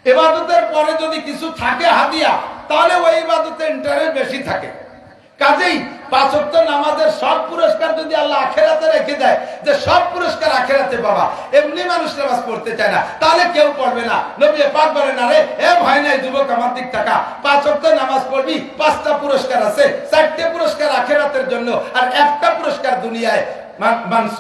ইবাদতের পরে যদি কিছু থাকে হাদিয়া, তাহলে ওই ইবাদতে ইন্টারেস্ট বেশি থাকে। কাজেই 5 ওয়াক্ত নামাজের সব পুরস্কার যদি আল্লাহ আখিরাতে রেখে দেয়, যে সব পুরস্কার আখিরাতে পাবা, এমনি মানুষ নামাজ পড়তে চায় না, তাহলে কেউ পড়বে না। নবী পাক বলেন, আরে এ ভয় নাই যুবক, আমার দিক টাকা 5 ওয়াক্ত নামাজ পড়বি, 5টা পুরস্কার আছে, 4টে পুরস্কার আখিরাতের জন্য, আর 1টা পুরস্কার দুনিয়ায়।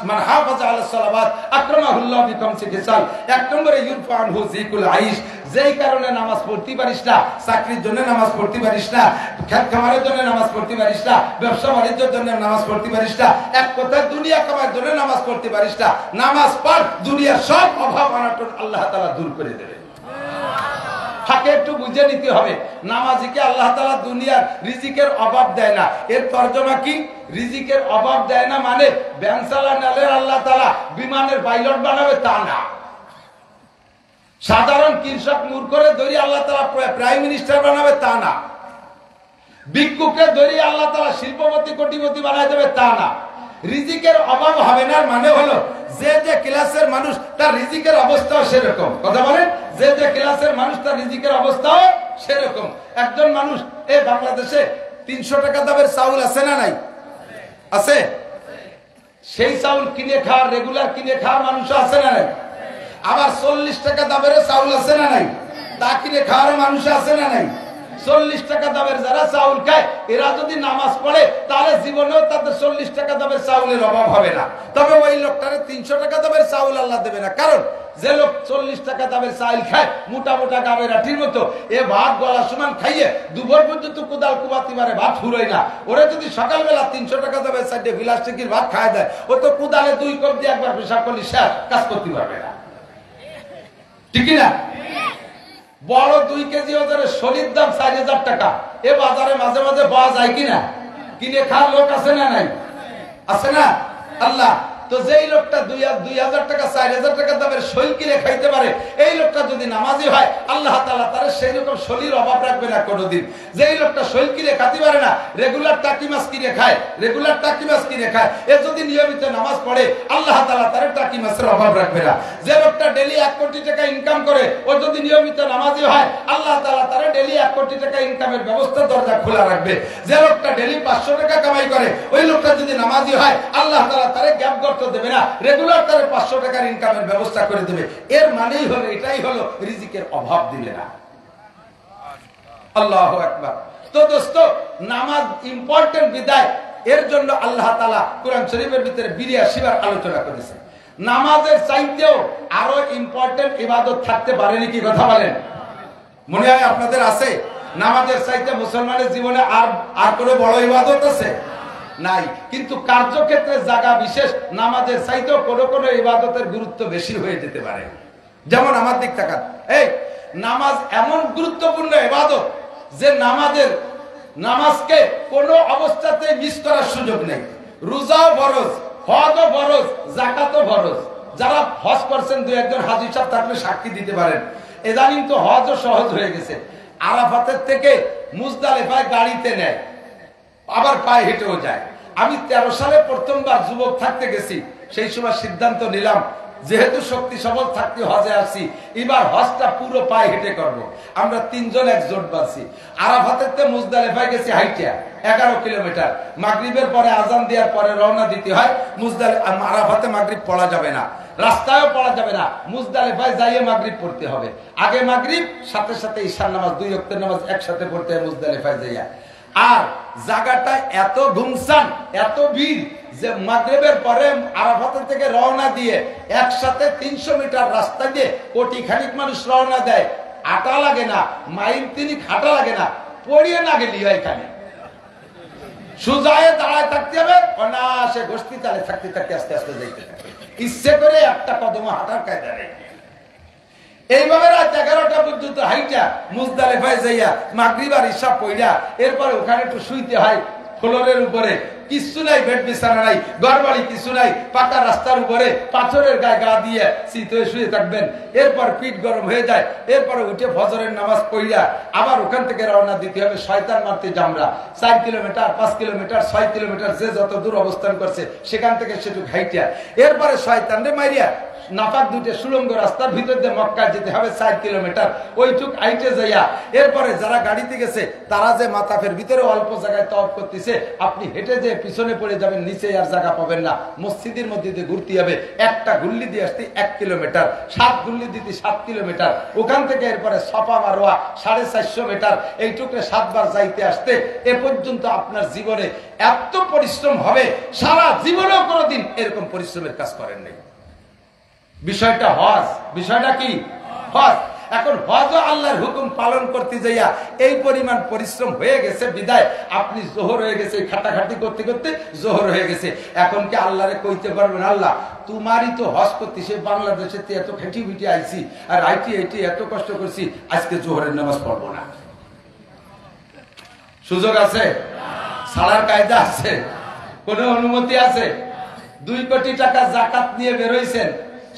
মান হাফাজা আলা সালাওয়াত আকরামাহুল্লাহ বিখামসি খিসাল। 1 নম্বরে ইউরফা আনহু যিকুল আইশ। যেই কারণে নামাজ পড়তে পারিস না, চাকরির জন্য নামাজ পড়তে পারিস না, খেত খামারের জন্য নামাজ পড়তে পারিস না, ব্যবসা বাণিজ্যের জন্য নামাজ পড়তে পারিস না, এক কথায় দুনিয়া কামার জন্য নামাজ পড়তে পারিস না, নামাজ পড়, দুনিয়ার সব অভাব অনটন আল্লাহ তাআলা দূর করে দেবে। ফাঁকে একটু বুঝে নিতে হবে, নামাজিকে আল্লাহ তাআলা দুনিয়ার রিজিকের অভাব দেয় না। এর তর্জমা কি? রিজিকের অভাব দেয় না মানে ব্যাংক চালানোর আল্লাহ তাআলা বিমানের পাইলট বানাবে তা না। সাধারণ কৃষক মূর্খরে ধরে আল্লাহ তাআলা প্রাইম মিনিস্টার বানাবে তা না। ভিক্ষুককে ধরে আল্লাহ তাআলা শিল্পপতি কোটিপতি বানায় দেবে তা না। রিজিকের অভাব হবে না মানে হলো, যে যে ক্লাসের মানুষ তার রিজিকের অবস্থাও সেরকম। কথা বলেন, যে যে ক্লাসের মানুষ তার রিজিকের অবস্থাও সেরকম। একজন মানুষ এই বাংলাদেশে 300 টাকা দামের চাউল আছে না নাই? আছে। সেই চাউল কিনে খাওয়ার, রেগুলার কিনে খাওয়ার মানুষ আছে না নাই? আবার 40 টাকা দামের চাউল আছে না নাই? তা কিনে খাওয়ার মানুষ আছে না নাই? 40 টাকা দামের যারা চাউল খায়, এরা যদি নামাজ পড়ে তাহলে জীবনেও তাদের 40 টাকা দামের চাউলের অভাব হবে না। তবে ওই লোকটারে 300 টাকা দামের চাউল আল্লাহ দেবে না। কারণ যে লোক 40 টাকা দামের চাউল খায় মোটা মোটা গাবের আঠির মতো, এ ভাত গলা সমান খাইয়ে দুপুর পর্যন্ত কোদাল কুবাতি মারে ভাত ফুরোয় না। ওরা যদি সকালবেলা 300 টাকা দামের সাইডে প্লাস্টিকের ভাত খায় দেয়, ও তো কোদালে 2 কোপ দিয়ে একবার পেশাব করলে শেষ, কাজ করতে পারবে না। ঠিক না? বড় 2 কেজি ওজনের শরীর দাম 4000 টাকা। এ বাজারে মাঝে মাঝে পাওয়া যায় কিনা? কিনে খাওয়ার লোক আছে না নাই? আছে না? আল্লাহ তো যেই লোকটা 2000 টাকা 4000 টাকা দামের শৈল কিনে খাইতে পারে, এই লোকটা যদি নামাজি হয় আল্লাহ তাআলা তার সেই রকম শরীর অভাব রাখবে না কোনোদিন। যেই লোকটা শৈল কিনে খেতে পারে না, রেগুলার টাকি মাছ কিনে খায়, রেগুলার টাকি মাছ কিনে খায়, এ যদি নিয়মিত নামাজ পড়ে আল্লাহ তাআলা তার টাকি মাছের অভাব রাখবে না। যে লোকটা ডেইলি 1 কোটি টাকা ইনকাম করে, ও যদি নিয়মিত নামাজি হয় আল্লাহ তাআলা তার ডেইলি 1 কোটি টাকা ইনকামের ব্যবস্থা দরজা খোলা রাখবে। যে লোকটা ডেইলি 500 টাকা কামাই করে, ওই লোকটা যদি নামাজি হয় আল্লাহ তাআলা তার গ্যাপ গর্ত দেবে না, রেগুলার তার 500 টাকার ইনকামের ব্যবস্থা করে দেবে। এর মানেই হলো, এটাই হলো রিজিকের অভাব দিবে না। আল্লাহু আকবার। তো দোস্ত, নামাজ ইম্পর্টেন্ট বিদায়, এর জন্য আল্লাহ তাআলা কোরআন শরীফের ভিতরে 82 বার আলোচনা করেছে। নামাজের চাইতেও আরো ইম্পর্টেন্ট ইবাদত থাকতে পারে নাকি? কথা বলেন। মনে হয় আপনাদের আছে? নামাজের চাইতে মুসলমানের জীবনে আর কোনো বড় ইবাদত আছে? নাই। কিন্তু কার্যক্ষেত্রে জায়গা বিশেষ নামাজের চাইতেও কোন কোন ইবাদতের গুরুত্ব বেশি হয়ে যেতে পারে। যেমন আমার দিক তাকান, এই নামাজ এমন গুরুত্বপূর্ণ ইবাদত যে নামাজকে কোন অবস্থাতে মিস করার সুযোগ নেই। রোজাও ফরজ, হজও ফরজ, যাকাতও ফরজ। যারা হজ করছেন, 2-1 হাজী সাহেব থাকলে সাক্ষী দিতে পারেন। ইদানিং তো হজও সহজ হয়ে গেছে। আরাফাতের থেকে মুজদালিফায় গাড়িতে নেয়, আবার পায়ে হেঁটেও যায়। আমি 13 সালে প্রথমবার যুবক থাকতে গেছি। সেই সময় সিদ্ধান্ত নিলাম, যেহেতু শক্তি সবল থাকতে হজে আসছি, এবার হজটা পুরো পায়ে হেঁটে করব। আমরা 3 জন এক জোট বাঁধছি। আরাফাতেতে মুজদালিফায় গেছি হাইটা 11 কিলোমিটার। মাগরিবের পরে আজান দেওয়ার পরে রওনা দিতে হয়। আরাফাতে মাগরিব পড়া যাবে না, রাস্তায়ও পড়া যাবে না, মুজদালিফায় যাইয়ে মাগরিব পড়তে হবে। আগে মাগরিব, সাথে সাথে ঈশার নামাজ, 2 ওয়াক্তের নামাজ একসাথে পড়তে হয় মুজদালিফায় যাইয়া। আর জায়গাটা এত ঘুমসান, এত ভিড় যে মাগরিবের পরে আরাফাত থেকে রওনা দিয়ে একসাথে 300 মিটার রাস্তা দিয়ে কোটি খানিক মানুষ রওনা দেয়। আটা লাগে না, মাইল 3 হাঁটা লাগে না, পড়িয়ে না গেলি এখানে সুজায়ে দাঁড়ায় থাকতে হবে, অনায়াসে গোষ্ঠী তালে থাকতে থাকতে আস্তে আস্তে যাইতে থাকে। ইচ্ছে করে একটা কদম হাঁটার কায়দা নেই। এইভাবে রাত 11টা পর্যন্ত হাইটা মুজদালিফায় যাইয়া মাগরিব আর ইশা পড়া, এরপরে ওখানে একটু শুইতে হয় ফ্লোরের উপরে। কিছু নাই, বেড বিছানা নাই, ঘর বাড়ি কিছু নাই, পাকা রাস্তার উপরে পাথরের গায়ে গা দিয়ে শীত হয়ে শুয়ে থাকবেন। এরপর পিঠ গরম হয়ে যায়, এরপরে উঠে ফজরের নামাজ পড়িয়া আবার ওখান থেকে রওনা দিতে হবে শয়তান মারতে জামরা। 4 কিলোমিটার, 5 কিলোমিটার, 6 কিলোমিটার, যে যত দূর অবস্থান করছে সেখান থেকে সেটুক হাইটিয়া, এরপরে শয়তানরে মারিয়া নাপাক 2টে সুড়ঙ্গ রাস্তার ভিতর দিয়ে মক্কায় যেতে হবে 4 কিলোমিটার। ওইটুক আইটে যাইয়া এরপরে যারা গাড়িতে গেছে তারা যে মাতাফের ভিতরে অল্প জায়গায় তওয়াফ করতেছে, আপনি হেঁটে যে পিছনে পড়ে যাবেন, নিচে আর জায়গা পাবেন না। মসজিদের মধ্যে দিয়ে ঘুরতে হবে, একটা ঘুরলি দিয়ে আসতে 1 কিলোমিটার, 7 ঘুরলি দিতে 7 কিলোমিটার। ওখান থেকে এরপরে সাফা মারোয়া 450 মিটার, এইটুকু 7 বার যাইতে আসতে এ পর্যন্ত আপনার জীবনে এত পরিশ্রম হবে, সারা জীবনেও কোনোদিন এরকম পরিশ্রমের কাজ করেন নাই। বিষয়টা হজ, বিষয়টা কি? হজ। এখন হজ ও আল্লাহর হুকুম পালন করতে যাইয়া এই পরিমাণ পরিশ্রম হয়ে গেছে বিদায় আপনি জোহর হয়ে গেছে, খাটাখাটি করতে করতে জোহর হয়ে গেছে। এখন কি আল্লাহরে কইতে পারবেন, আল্লাহ তোমারই তো হজ করতে, সে বাংলাদেশে এত খেটি বিটি আইছি আর আইটি এত কষ্ট করছি, আজকে জোহরের নামাজ পড়বো না? সুযোগ আছে? ছাড়ার কায়দা আছে? কোন অনুমতি আছে? 2 কোটি টাকা জাকাত নিয়ে বেরোইছেন,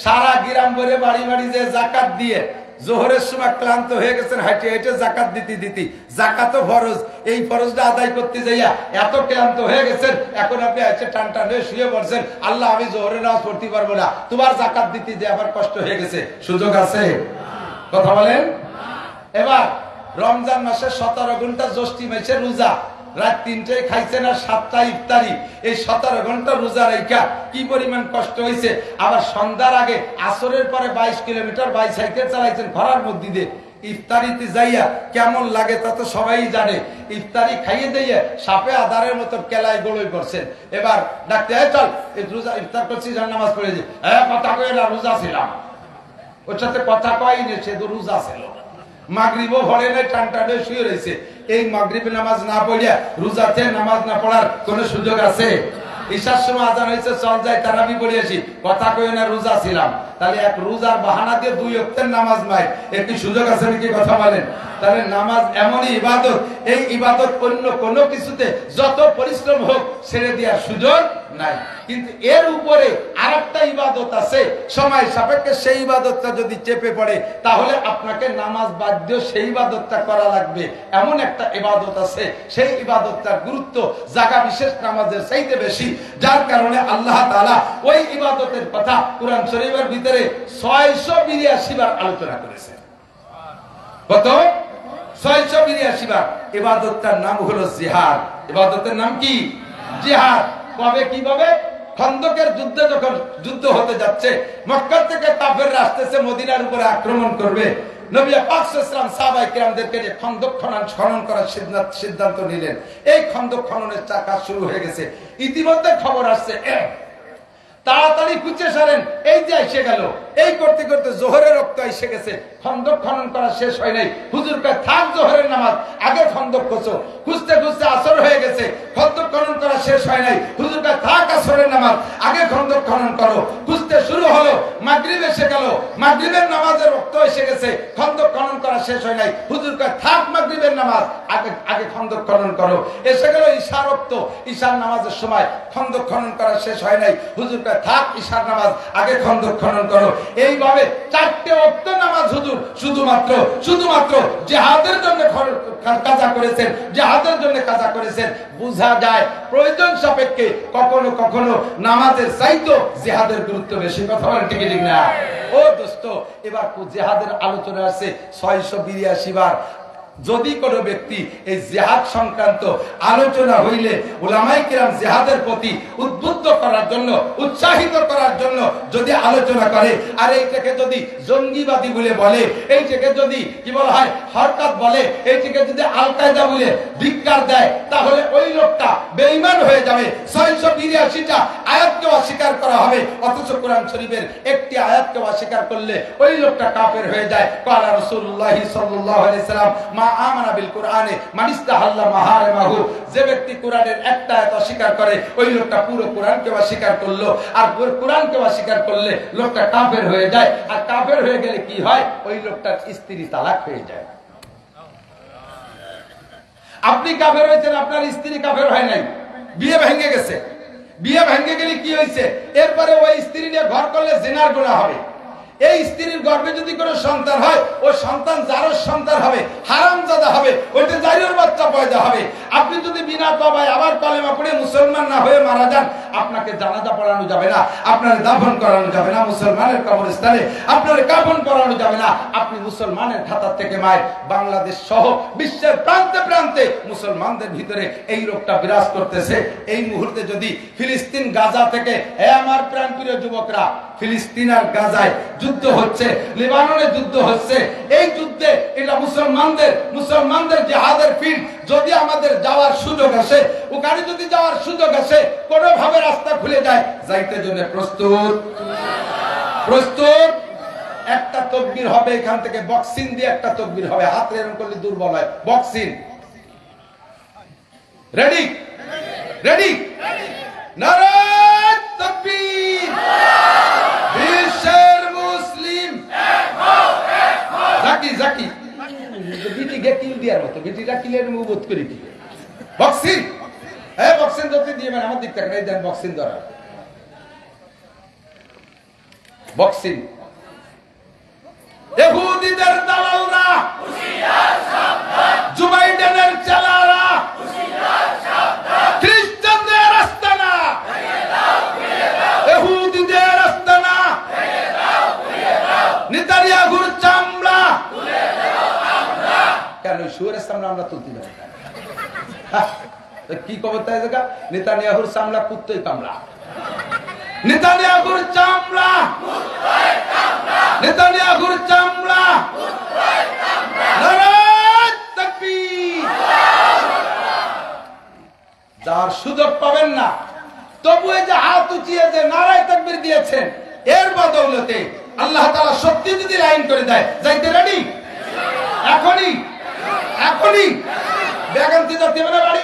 সারা গ্রাম ভরে বাড়ি বাড়ি যে জাকাত দিয়ে জোহরের সময় ক্লান্ত হয়ে গেছেন, হাইটে হেঁটে জাকাত দিতে জাকাতও ফরজ, এই ফরজটা আদায় করতে যাইয়া এত ক্লান্ত হয়ে গেছেন, এখন আপনি এসে টান টান হয়ে শুয়ে পড়ছেন, আল্লাহ আমি জোহরের নামাজ পড়তে পারবো না, তোমার জাকাত দিতে যে আবার কষ্ট হয়ে গেছে। সুযোগ আছে? কথা বলেন। এবার রমজান মাসে 17 ঘন্টা জ্যৈষ্ঠী মাসে রোজা, রাত 3টায় খাইছেন আর 7টায় ইফতারি, এই 17 ঘন্টা রোজা রাখা কি পরিমাণ কষ্ট হয়েছে। আবার সন্ধ্যার আগে আসরের পরে 22 কিলোমিটার বাইসাইকেল চালাইছেন ঘরের মধ্যে দিয়ে, ইফতারিতে যাইয়া কেমন লাগে তা তো সবাই জানে। ইফতারি খাইয়ে দিয়ে সাপে আদারের মতো কেলায় গোলই করছেন। এবার ডাকতে চল রোজা ইফতার করছি, নামাজ পড়ে যে কথা কয়ে না রোজা ছিলাম, ওর সাথে কথা কয়নি, সে তো রোজা ছিল। মাগরিবও ভরে নাই, টান টানে শুয়ে রয়েছে। এই মাগরিবে নামাজ না পড়িয়া রোজাতে নামাজ না পড়ার কোন সুযোগ আছে? ঈশার সময় আজান হয়েছে, চল যাই তারাবি পড়ে আসি, কথা কই না রোজা ছিলাম। তাহলে এক রোজার বাহানা দিয়ে 2 ওয়াক্তের নামাজ নাই, এর কি সুযোগ আছে নাকি? কথা বলেন। তাহলে নামাজ এমনই ইবাদত, এই ইবাদত অন্য কোনো কিছুতে যত পরিশ্রম হোক ছেড়ে দেওয়ার সুযোগ নাই। কিন্তু এর উপরে আরেকটা ইবাদত আছে, সময় সাপেক্ষে সেই ইবাদতটা যদি চেপে পড়ে তাহলে আপনাকে নামাজ বাদ দিয়ে সেই ইবাদতটা করা লাগবে। এমন একটা ইবাদত আছে, সেই ইবাদতটার গুরুত্ব জায়গা বিশেষ নামাজের চাইতে বেশি, যার কারণে আল্লাহ তাআলা ওই ইবাদতের কথা কুরআন শরীফের ভিতরে 682 বার আলোচনা করেছেন। কত? 682 বার। ইবাদতটার নাম হলো জিহাদ। ইবাদতের নাম কি? জিহাদ। কবে কিভাবে? খন্দকের যুদ্ধে যখন যুদ্ধ হতে যাচ্ছে, মক্কা থেকে কাফেররা আসতেছে মদিনার উপরে আক্রমণ করবে, নবী পাক সাল্লাল্লাহু আলাইহি ওয়াসাল্লাম সাহাবায়ে কিরামদেরকে নিয়ে খন্দক খনন করার সিদ্ধান্ত নিলেন। এই খন্দক খননের কাজ শুরু হয়ে গেছে। ইতিমধ্যে খবর আসছে তাড়াতাড়ি খুঁজে সারেন, এই যে এসে গেল। এই করতে করতে জোহরের রক্ত এসে গেছে, খন্দক খনন করা শেষ হয় নাই। হুজুর কয় থাক জোহরের নামাজ, আগে খন্দক খোঁজো। খুঁজতে খুঁজতে আসর হয়ে গেছে, খন্দক খনন করা শেষ হয় নাই। হুজুর কয় থাক আসরের নামাজ, আগে খন্দক খনন করো। খুঁজতে শুরু হলো, মাগরিব এসে গেল, মাগরিবের নামাজের রক্ত এসে গেছে, খন্দক খনন করা শেষ হয় নাই। হুজুর কয় থাক মাগরিবের নামাজ, আগে খন্দক খনন করো। এসে গেল ঈশার রক্ত, ঈশার নামাজের সময়, খন্দক খনন করা শেষ হয় নাই। হুজুর কয় থাক ঈশার নামাজ, আগে খন্দক খনন করো। এইভাবে 4টে ওয়াক্ত নামাজ হুজুর শুধুমাত্র জিহাদের জন্য কাজা করেছেন, জিহাদের জন্য কাজা করেছেন। বোঝা যায় প্রয়োজন সাপেক্ষে কখনো কখনো নামাজের চাইতে জিহাদের গুরুত্ব বেশি। কথা বলেন ঠিক ঠিক না? ও দোস্ত, এবার জিহাদের আলোচনা আছে 682 বার। যদি কোনো ব্যক্তি এই জিহাদ সংক্রান্ত আলোচনা হইলে উলামায়ে কিরাম জিহাদের প্রতি উদ্বুদ্ধ করার জন্য, উৎসাহিত করার জন্য যদি আলোচনা করে, আর এইটাকে যদি জঙ্গিবাদী বলে বলে, এইটাকে যদি কি বলা হয় হরকাত বলে, এইটাকে যদি আল কায়দা বলে ধিক্কার দেয়, তাহলে ওই লোকটা বেঈমান হয়ে যাবে। 682টা আয়াতকে অস্বীকার করা হবে, অথচ কোরআন শরীফের একটি আয়াতকে অস্বীকার করলে ওই লোকটা কাফের হয়ে যায়। ক্বালা রাসূলুল্লাহ সাল্লাল্লাহু আলাইহি সাল্লাম আমানা বিল কুরআনে মানিস্তাহাল্লা মাহারিমাহু। যে ব্যক্তি কোরআনের একটা আয়াত অস্বীকার করে ওই লোকটা পুরো কোরআনকে অস্বীকার করলো, আর পুরো কোরআনকে অস্বীকার করলে লোকটা কাফের হয়ে যায়। আর কাফের হয়ে গেলে কি হয়? ওই লোকটার স্ত্রী তালাক হয়ে যায়। আপনি কাফের হয়েছেন, আপনার স্ত্রী কাফের হয় নাই, বিয়ে ভেঙে গেছে। বিয়ে ভেঙে গেলে কি হয়েছে? এরপরে ওই স্ত্রী নিয়ে ঘর করলে জিনার গুনাহ হবে। এই স্ত্রীর গর্ভে যদি কোনো সন্তান হয়, ওই সন্তান জারজ সন্তান হবে, হারামজাদা হবে, ওইটা জারির বাচ্চা পয়দা হবে। আপনি যদি বিনা তওবায় আবার কলেমা পড়ে মুসলমান না হয়ে মারা যান, আপনাকে জানাজা পড়ানো যাবে না, আপনার দাফন করানো যাবে না মুসলমানের কবরস্থানে, আপনার কাফন করানো যাবে না। আপনি মুসলমানের খাতা থেকে মায়ের বাংলাদেশ সহ বিশ্বের প্রান্তে প্রান্তে মুসলমানদের ভিতরে এই রোগটা বিরাজ করতেছে। এই মুহূর্তে যদি ফিলিস্তিন গাজা থেকে, আমার প্রাণপ্রিয় যুবকরা, ফিলিস্তিন আর গাজায় যুদ্ধ হচ্ছে, লেবাননে যুদ্ধ হচ্ছে, এই যুদ্ধে এটা মুসলমানদের জিহাদের ফিল্ড। যদি আমাদের যাওয়ার সুযোগ আসে, ওখানে যদি যাওয়ার সুযোগ আসে, কোনোভাবে রাস্তা খুলে যায়, যাইতে জন্য প্রস্তুত। একটা তাকবীর হবে, এখান থেকে বক্সিং দিয়ে একটা তাকবীর হবে, হাত এরকম করলে দুর্বল হয়। Boxing ready? নারায়ে তাকবীর। বিশ্বের মুসলিম জাকি বিটি গেকিল দিয়ার মতো, বিটিটা কিলের মুবত করে কি বক্সিং। হ্যাঁ, বক্সিং যদি দিয়ে মানে আমার দিক থেকে এই দেন বক্সিং ধরা, বক্সিং। ইহুদিদের দালালরা, জো বাইডেনের চালারা, খ্রিস্টানদের আস্তানা, ইহুদিদের আস্তানা, নেতানিয়াহুর চামড়া। কেন সুরের সামনে আমরা তুলতে যাবো? কি খবর তাই জায়গা? নেতানিয়াহুর চামড়া কুত্তই কামড়া, নেতানিয়াহুর চামড়া, নেতানিয়াহুর চামড়া। নারায়ে তাকবীর। যার সুযোগ পাবেন না, তবু এই যে হাত উঁচিয়ে যে নারায়ে তাকবীর দিয়েছেন, এর বদৌলতে আল্লাহ তাআলা সত্যি যদি লাইন করে দেয়, যাইতে রেডি? এখনই এখনই ব্যাগ আনতে যেতে হবে না, বাড়ি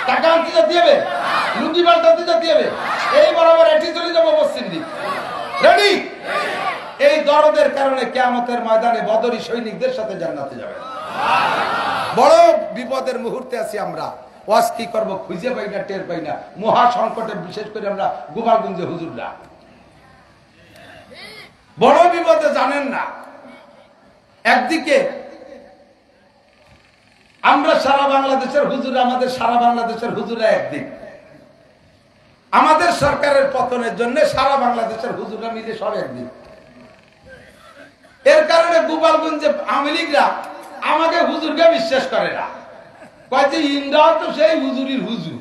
টাকা আনতে যেতে হবে, লুঙ্গি পাল্টাতে যেতে হবে, এই বরাবর এটি চলে যাবো পশ্চিম দিক। রেডি? এই দরদের কারণে কিয়ামতের ময়দানে বদরি সৈনিকদের সাথে জান্নাতে যাবে। বড় বিপদের মুহূর্তে আছি আমরা। ওয়াজ কি করবো খুঁজে পাই না, টের পাই না। মহা সংকটে, বিশেষ করে আমরা গোপালগঞ্জে হুজুররা বড় বিপদে, জানেন না। একদিকে আমরা সারা বাংলাদেশের হুজুর, আমাদের সারা বাংলাদেশের হুজুরা একদিক, আমাদের সরকারের পতনের জন্য সারা বাংলাদেশের হুজুরা মিলে সব একদিক। এর কারণে গোপালগঞ্জে আওয়ামী লীগরা আমাকে হুজুরকে বিশ্বাস করে না, কয় যে ইন্দ্রাও তো সেই হুজুরির হুজুর।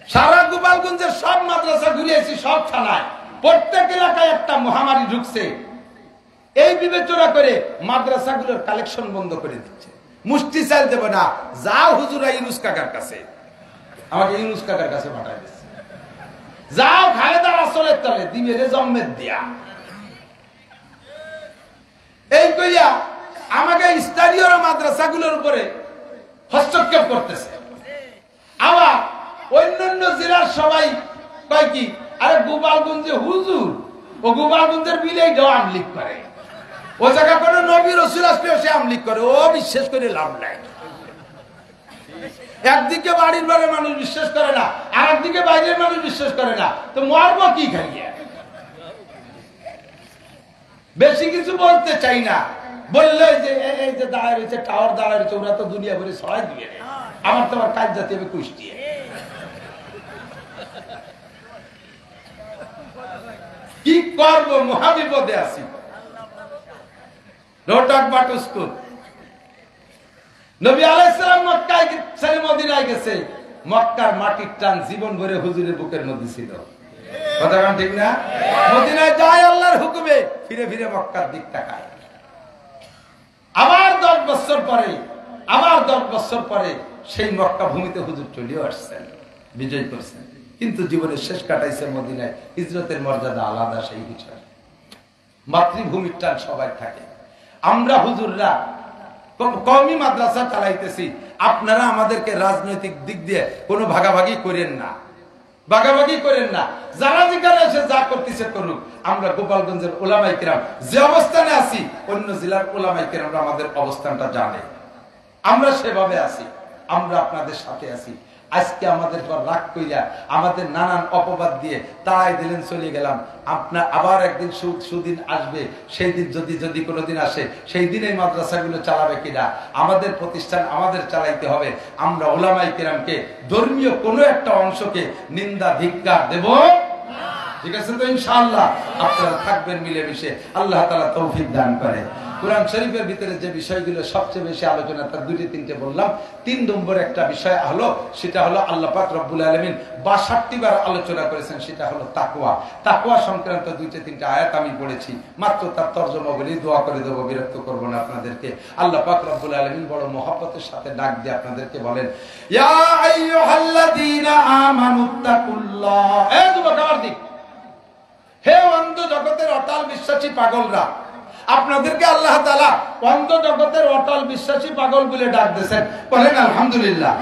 সারা গোপালগঞ্জের সব মাদ্রাসা ঘুরিয়েছি, সব থানায়, প্রত্যেক এলাকায় একটা মহামারী ঢুকছে। এই বিবেচনা করে মাদ্রাসাগুলোর কালেকশন বন্ধ করে দিচ্ছে। মুষ্টি চাল দেব না, যাও হুজুরা ইউনুস কাকার কাছে, আমাকে ইউনুস কাকার কাছে পাঠাই দিচ্ছে। যাও খালেদা রাসূলের তলে, দিবে রে জম্মের দিয়া। এই কইয়া আমাকে স্থানীয় মাদ্রাসাগুলোর উপরে হস্তক্ষেপ করতেছে। আবার অন্যান্য জেলার সবাই কয় কি, আরে গোপালগঞ্জে হুজুর, ও গোপালগঞ্জের বিলেই আওয়ামী লীগ করে, ও জায়গা কোনো নবী রাসূল আসলেও সে আওয়ামী লীগ করে, ও বিশ্বাস করে লাভ নাই। একদিকে বাড়ির বাড়ির মানুষ বিশ্বাস করে না, আর একদিকে বাইরের মানুষ বিশ্বাস করে না, তো মরব কি খাইয়া? বেশি কিছু বলতে চাই না, বললে যে এই যে দাঁড়ায় রয়েছে, টাওয়ার দাঁড়ায় রয়েছে, ওরা তো দুনিয়া ভরে সবাই দিয়ে নেয়, আমার তোমার কাজ জাতি হবে কুষ্টিয়ে। কি করব, মহাবিপদে আছি। রোটাক বাটুস্কুল নবী আলাইহিস সালাম মক্কায় ছেড়ে মদিনায় গেছে, মক্কার মাটির টান জীবন ভরে হুজুরের বুকের মধ্যে ছিল। কথা কান ঠিক না? মদিনায় যায় আল্লাহর হুকুমে, ফিরে ফিরে মক্কার দিক তাকায়। আবার 10 বছর পরে, আবার 10 বছর পরে সেই মক্কা ভূমিতে হুজুর চলে আসছেন, বিজয় করছেন। কিন্তু জীবনের শেষ কাটাইছে মদিনায়। হিজরতের মর্যাদা আলাদা, সেই বিষয়। মাতৃভূমির টান সবাই থাকে। আমরা হুজুররা কওমি মাদ্রাসা চালাইতেছি, আপনারা আমাদেরকে রাজনৈতিক দিক দিয়ে কোনো ভাগাভাগি করেন না, ভাগাভাগি করেন না। যারা যেখানে এসে যা করতেছে করুক। আমরা গোপালগঞ্জের ওলামায়ে কেরাম যে অবস্থানে আছি, অন্য জেলার ওলামায়ে কেরামরা আমাদের অবস্থানটা জানে, আমরা সেভাবে আছি, আমরা আপনাদের সাথে আছি। আজকে আমাদের পর রাগ কইরা, আমাদের নানান অপবাদ দিয়ে তাই দিলেন, চলে গেলাম। আপনার আবার একদিন সুদিন আসবে, সেই দিন যদি কোনোদিন আসে, সেই দিন এই মাদ্রাসাগুলো চালাবে কিনা, আমাদের প্রতিষ্ঠান আমাদের চালাইতে হবে। আমরা উলামায়ে কেরামকে, ধর্মীয় কোনো একটা অংশকে নিন্দা ধিক্কার দেব, ঠিক আছে তো? ইনশাআল্লাহ আপনারা থাকবেন মিলেমিশে, আল্লাহ তাআলা তৌফিক দান করে। কোরআন শরীফের ভিতরে যে বিষয়গুলো সবচেয়ে বেশি আলোচনা, তার 2-3টে বললাম। 3 নম্বর একটা বিষয় হলো, সেটা হলো আল্লাহ পাক রব্বুল আলামিন 62 বার আলোচনা করেছেন, সেটা হলো তাকওয়া। তাকওয়া সংক্রান্ত 2-3টে আয়াত আমি পড়েছি, মাত্র তার তরজমা বলি, দোয়া করে দেবো, বিরক্ত করব না আপনাদেরকে। আল্লাহ পাক রব্বুল আলামিন বড় মহব্বতের সাথে ডাক দিয়ে আপনাদেরকে বলেন, ইয়া আইয়ুহাল্লাযীনা আমানুত্তাকুল্লাহ। এই যুবক আমার দিক, হে অন্ধ জগতের অটাল বিশ্বাসী পাগলরা, আপনাদেরকে আল্লাহ তাআলা অন্ধ জগতের অটল বিশ্বাসী পাগল বলে ডাক দিয়েছেন। বলেন আলহামদুলিল্লাহ।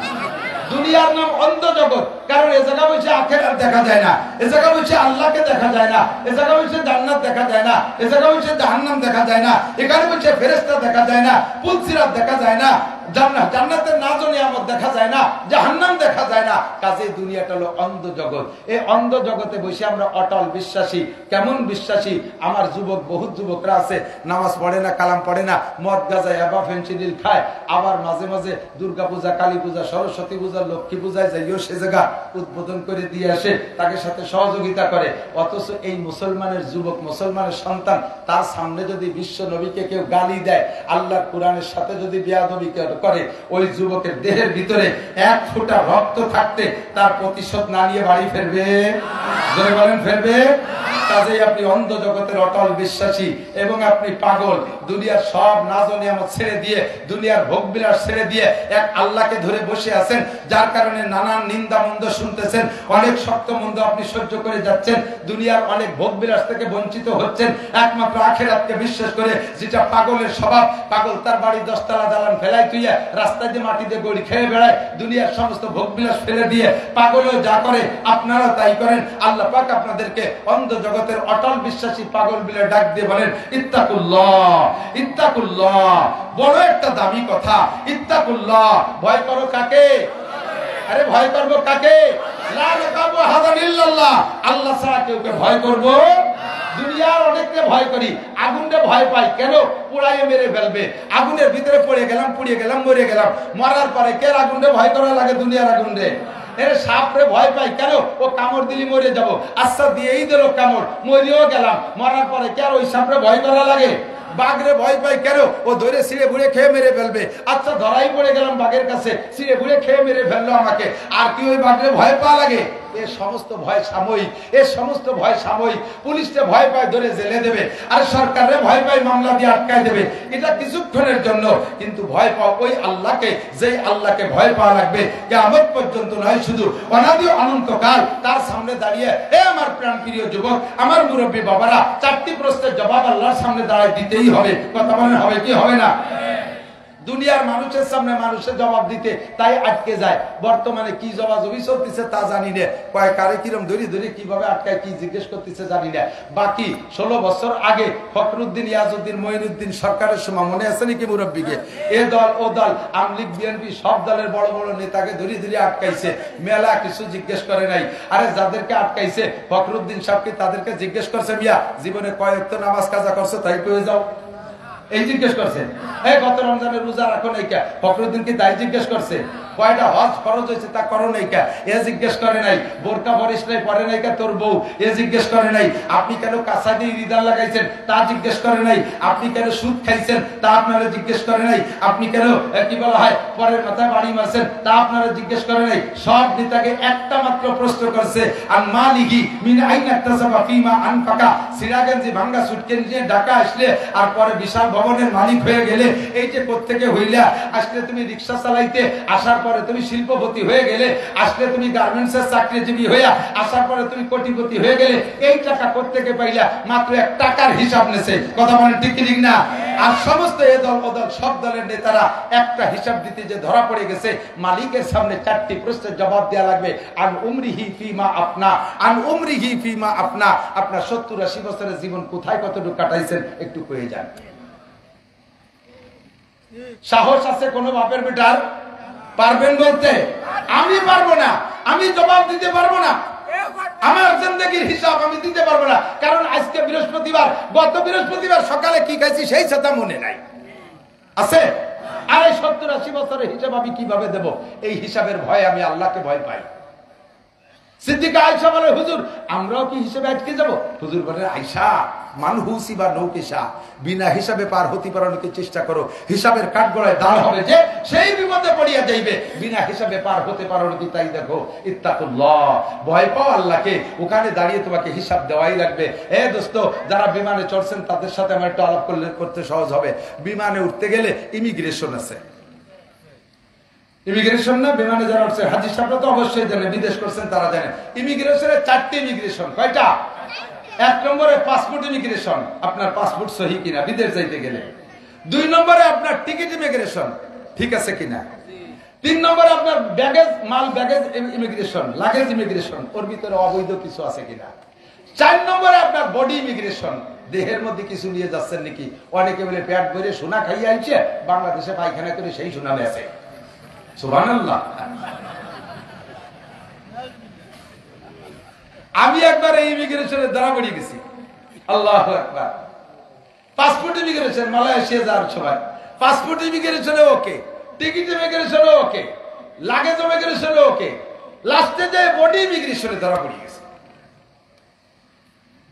দুনিয়ার নাম অন্ধ জগৎ, কারণ এ জায়গা বলছে আখিরাত দেখা যায় না, এ জায়গা বলছে আল্লাহকে দেখা যায় না, এ জায়গা বলছে জান্নাত দেখা যায় না, এ জায়গা বলছে জাহান্নাম দেখা যায় না, এখানে বলছে ফেরেশতা দেখা যায় না, পুলসিরাত দেখা যায় না, জান্নাতের নাজ ও নিয়ামত দেখা যায় না, জাহান্নাম দেখা যায় না। কাজে দুনিয়াটা হলো অন্ধ জগৎ। এই অন্ধ জগতে বসে আমরা অটল বিশ্বাসী। কেমন বিশ্বাসী? আমার যুবক, বহুত যুবকরা আছে নামাজ পড়ে না, কালাম পড়ে না, মদ গাঁজা ইয়াবা ফেনসিডিল খায়, আবার মাঝে মাঝে দুর্গা পূজা, কালী পূজা, সরস্বতী পূজা, লক্ষ্মী পূজায় যাইও সে জায়গা উদ্বোধন করে দিয়ে আসে, তাকে সাথে সহযোগিতা করে। অথচ এই মুসলমানের যুবক, মুসলমানের সন্তান, তার সামনে যদি বিশ্ব নবীকে কেউ গালি দেয়, আল্লাহর কোরআনের সাথে যদি বেয়াদবি করে, ওই যুবকের দেহের ভিতরে এক ফোঁটা রক্ত থাকতে তার প্রতিশোধ না নিয়ে বাড়ি ফেরবে? জোরে বলেন, ফেরবে? কাজেই আপনি অন্ধ জগতের অটল বিশ্বাসী এবং আপনি পাগল। দুনিয়ার সব নাজ ও নিয়ামত ছেড়ে দিয়ে, দুনিয়ার ভোগ বিলাস ছেড়ে দিয়ে এক আল্লাহকে ধরে বসে আছেন, যার কারণে নানান নিন্দা মন্দ শুনতেছেন, অনেক শক্ত মন্দ আপনি সহ্য করে যাচ্ছেন, দুনিয়ার অনেক ভোগ বিলাস থেকে বঞ্চিত হচ্ছেন, একমাত্র আখিরাতকে বিশ্বাস করে। যেটা পাগলের স্বভাব, পাগল তার বাড়ি 10 তলা দালান ফেলাই তুইয়া রাস্তায় দিয়ে মাটি দিয়ে গড়ি খেয়ে বেড়ায়, দুনিয়ার সমস্ত ভোগ বিলাস ফেলে দিয়ে পাগলও যা করে আপনারাও তাই করেন। আল্লাহ পাক আপনাদেরকে অন্ধ জগতের অটল বিশ্বাসী পাগল বলে ডাক দিয়ে বলেন, ইত্তাকুল্লাহ, ইত্তাকুল্লাহ। বড় একটা দামি কথা, ইত্তাকুল্লাহ। ভয় করো কাকে? আরে ভয় করবো কাকে? লা নাকাবু আহাদান ইল্লাল্লাহ। আল্লাহ ছাড়া কেউকে ভয় করব? দুনিয়ার অনেককে ভয় করি, আগুনকে ভয় পাই। কেন? পোড়াইয়ে মেরে ফেলবে। আগুনের ভিতরে পড়ে গেলাম, পুড়িয়ে গেলাম, মরে গেলাম। মরার পরে কে আগুনকে ভয় করা লাগে? দুনিয়ার আগুনকে। এর সাপরে ভয় পাই কেন? ও কামড় দিলি মরে যাব, আচ্ছা দিয়েই দিল কামড়, মরিও গেলাম। মরার পরে কে আর ওই সাপরে ভয় করা লাগে? বাঘরে ভয় পাই কেন? ও ধরে ছিঁড়ে বুড়ে খেয়ে মেরে ফেলবে, আচ্ছা ধরাই পড়ে গেলাম বাঘের কাছে, ছিঁড়ে বুড়ে খেয়ে মেরে ফেললো আমাকে, আর কি ওই বাঘরে ভয় পাওয়া লাগে? এ সমস্ত ভয় সাময়িক, এ সমস্ত ভয় সাময়িক। পুলিশকে ভয় পায় ধরে জেলে দেবে, আর সরকারে ভয় পায় মামলা দিয়ে আটকায় দেবে, এটা কিছুক্ষণের জন্য। কিন্তু ভয় পাও ওই আল্লাহকে, যেই আল্লাহকে ভয় পাওয়া লাগবে কিয়ামত পর্যন্ত নয়, শুধু অনাদি অনন্তকাল। তার সামনে দাঁড়িয়ে এ আমার প্রাণ প্রিয় যুবক, আমার মুরব্বী বাবারা, 4টি প্রশ্নের জবাব আল্লাহর সামনে দাঁড়ায় দিতেই হবে। কথা বলেন, হবে কি হবে না? দুনিয়ার মানুষের সামনে মানুষের জবাব দিতে তাই আটকে যায়। বর্তমানে কি জবাজবি চলতেছে তা জানি না, কয়েক কারে কিরম ধরি ধরি কিভাবে আটকায় কি জিজ্ঞেস করতেছে জানি না। বাকি 16 বছর আগে ফখরুদ্দিন, ইয়াজউদ্দিন, মঈনুদ্দিন সরকারের সময় মনে আছে নাকি মুরব্বীকে? এ দল ও দল, আওয়ামী লীগ, বিএনপি সব দলের বড় বড় নেতাকে ধরি ধরি আটকাইছে, মেলা কিছু জিজ্ঞেস করে নাই। আরে যাদেরকে আটকাইছে ফখরুদ্দিন সাহেবকে, তাদেরকে জিজ্ঞেস করছে, মিয়া জীবনে কয়েক তো নামাজ কাজা করছে, তাই কয়ে যাও, এই জিজ্ঞেস করছেন। এই গত রমজানের রোজা রাখো নাই কে? ফখরুদ্দিন কি তাই জিজ্ঞেস করছে? কয়টা হজ খরচ হয়েছে তা করো নাই কে? এ জিজ্ঞেস করে নাই। বোরকা পরিস নাই, পরে নাই কে তোর বউ? এ জিজ্ঞেস করে নাই। আপনি কেন কাঁচা দিয়ে রিদান লাগাইছেন? তা জিজ্ঞেস করে নাই। আপনি কেন সুদ খাইছেন? তা আপনারা জিজ্ঞেস করে নাই। আপনি কেন কি বলা হয় পরের মাথায় বাড়ি মারছেন? তা আপনারা জিজ্ঞেস করে নাই। সব নেতাকে একটা মাত্র প্রশ্ন করছে, আন মালিহি মিন আইনা তাসাবা ফিমা আনফাকা। সিরাগঞ্জি ভাঙ্গা সুটকে নিয়ে ঢাকা আসলে, আর পরে বিশাল ভবনের মালিক হয়ে গেলে, এই যে কোত্থেকে হইলা, আসলে তুমি রিক্সা চালাইতে, আসার পরে তুমি শিল্পপতি হয়ে গেলে, আসলে তুমি গার্মেন্টসের চাকরিজীবী হইয়া, আসার পরে তুমি কোটিপতি হয়ে গেলে, এই টাকা কোত্থেকে পাইলা? মাত্র 1 টাকার হিসাব নেছে। কথা বলেন ঠিক কি ঠিক না? আর সমস্ত এ দল ও দল সব দলের নেতারা একটা হিসাব দিতে যে ধরা পড়ে গেছে, মালিকের সামনে 4টি প্রশ্নের জবাব দেওয়া লাগবে। আন উমরিহি ফিমা আপনা, আন উমরিহি ফিমা আপনা। আপনার 70-80 বছরের জীবন কোথায় কতটুকু কাটাইছেন একটু কয়ে যান। সাহস আছে কোন বাপের বেটার? পারবেন বলতে? আমি পারবো না, আমি জবাব দিতে পারবো না, আমার জিন্দেগির হিসাব আমি দিতে পারবো না। কারণ আজকে বৃহস্পতিবার, গত বৃহস্পতিবার সকালে কি খাইছি সেই কথা মনে নাই, আছে? আর এই 70-80 বছরের হিসাব আমি কিভাবে দেব? এই হিসাবের ভয়, আমি আল্লাহকে ভয় পাই। সিদ্দিকা আয়েশা বলে, হুজুর আমরাও কি হিসেবে আটকে যাব? হুজুর বলে, আয়েশা মানহুসি বা নৌকেশা, বিনা হিসাবে পার হতে পারানোকে চেষ্টা করো, হিসাবের কাঠগড়ায় দাঁড় হবে যে সেই বিপদে পড়িয়া যাইবে। বিনা হিসাবে পার হতে পারো কি তাই দেখো। ইত্তাকুল্লাহ, ভয় পাও আল্লাহকে, ওখানে দাঁড়িয়ে তোমাকে হিসাব দেওয়াই লাগবে। এ দোস্ত, যারা বিমানে চড়ছেন তাদের সাথে আমার একটু আলাপ করতে সহজ হবে। বিমানে উঠতে গেলে ইমিগ্রেশন আছে, ইমিগ্রেশন না? বিমানে যারা উঠছে, হাজি সাহেবরা তো অবশ্যই জানে, বিদেশ করছেন তারা জানে। ইমিগ্রেশনের 4টি ইমিগ্রেশন। কয়টা? 1 নম্বরে পাসপোর্ট ইমিগ্রেশন, আপনার পাসপোর্ট সহি কিনা বিদেশ যাইতে গেলে। 2 নম্বরে আপনার টিকিট ইমিগ্রেশন, ঠিক আছে কিনা। 3 নম্বরে আপনার ব্যাগেজ, মাল ব্যাগেজ ইমিগ্রেশন, লাগেজ ইমিগ্রেশন, ওর ভিতরে অবৈধ কিছু আছে কিনা। 4 নম্বরে আপনার বডি ইমিগ্রেশন, দেহের মধ্যে কিছু নিয়ে যাচ্ছেন নাকি। অনেকে বলে পেট ভরে সোনা খাইয়ে আইছে, বাংলাদেশে পায়খানা করে সেই সোনা নেছে, সুবহানাল্লাহ। আমি একবার এই ইমিগ্রেশনের দ্বারা পড়ে গেছি, আল্লাহু আকবার। পাসপোর্ট ইমিগ্রেশন মালয়েশিয়া যাওয়ার সময় পাসপোর্ট ইমিগ্রেশনে ওকে, টিকিট ইমিগ্রেশনে ওকে, লাগেজ ইমিগ্রেশনে ওকে, লাস্টে যে বডি ইমিগ্রেশনে ধরা পড়ে গেছে।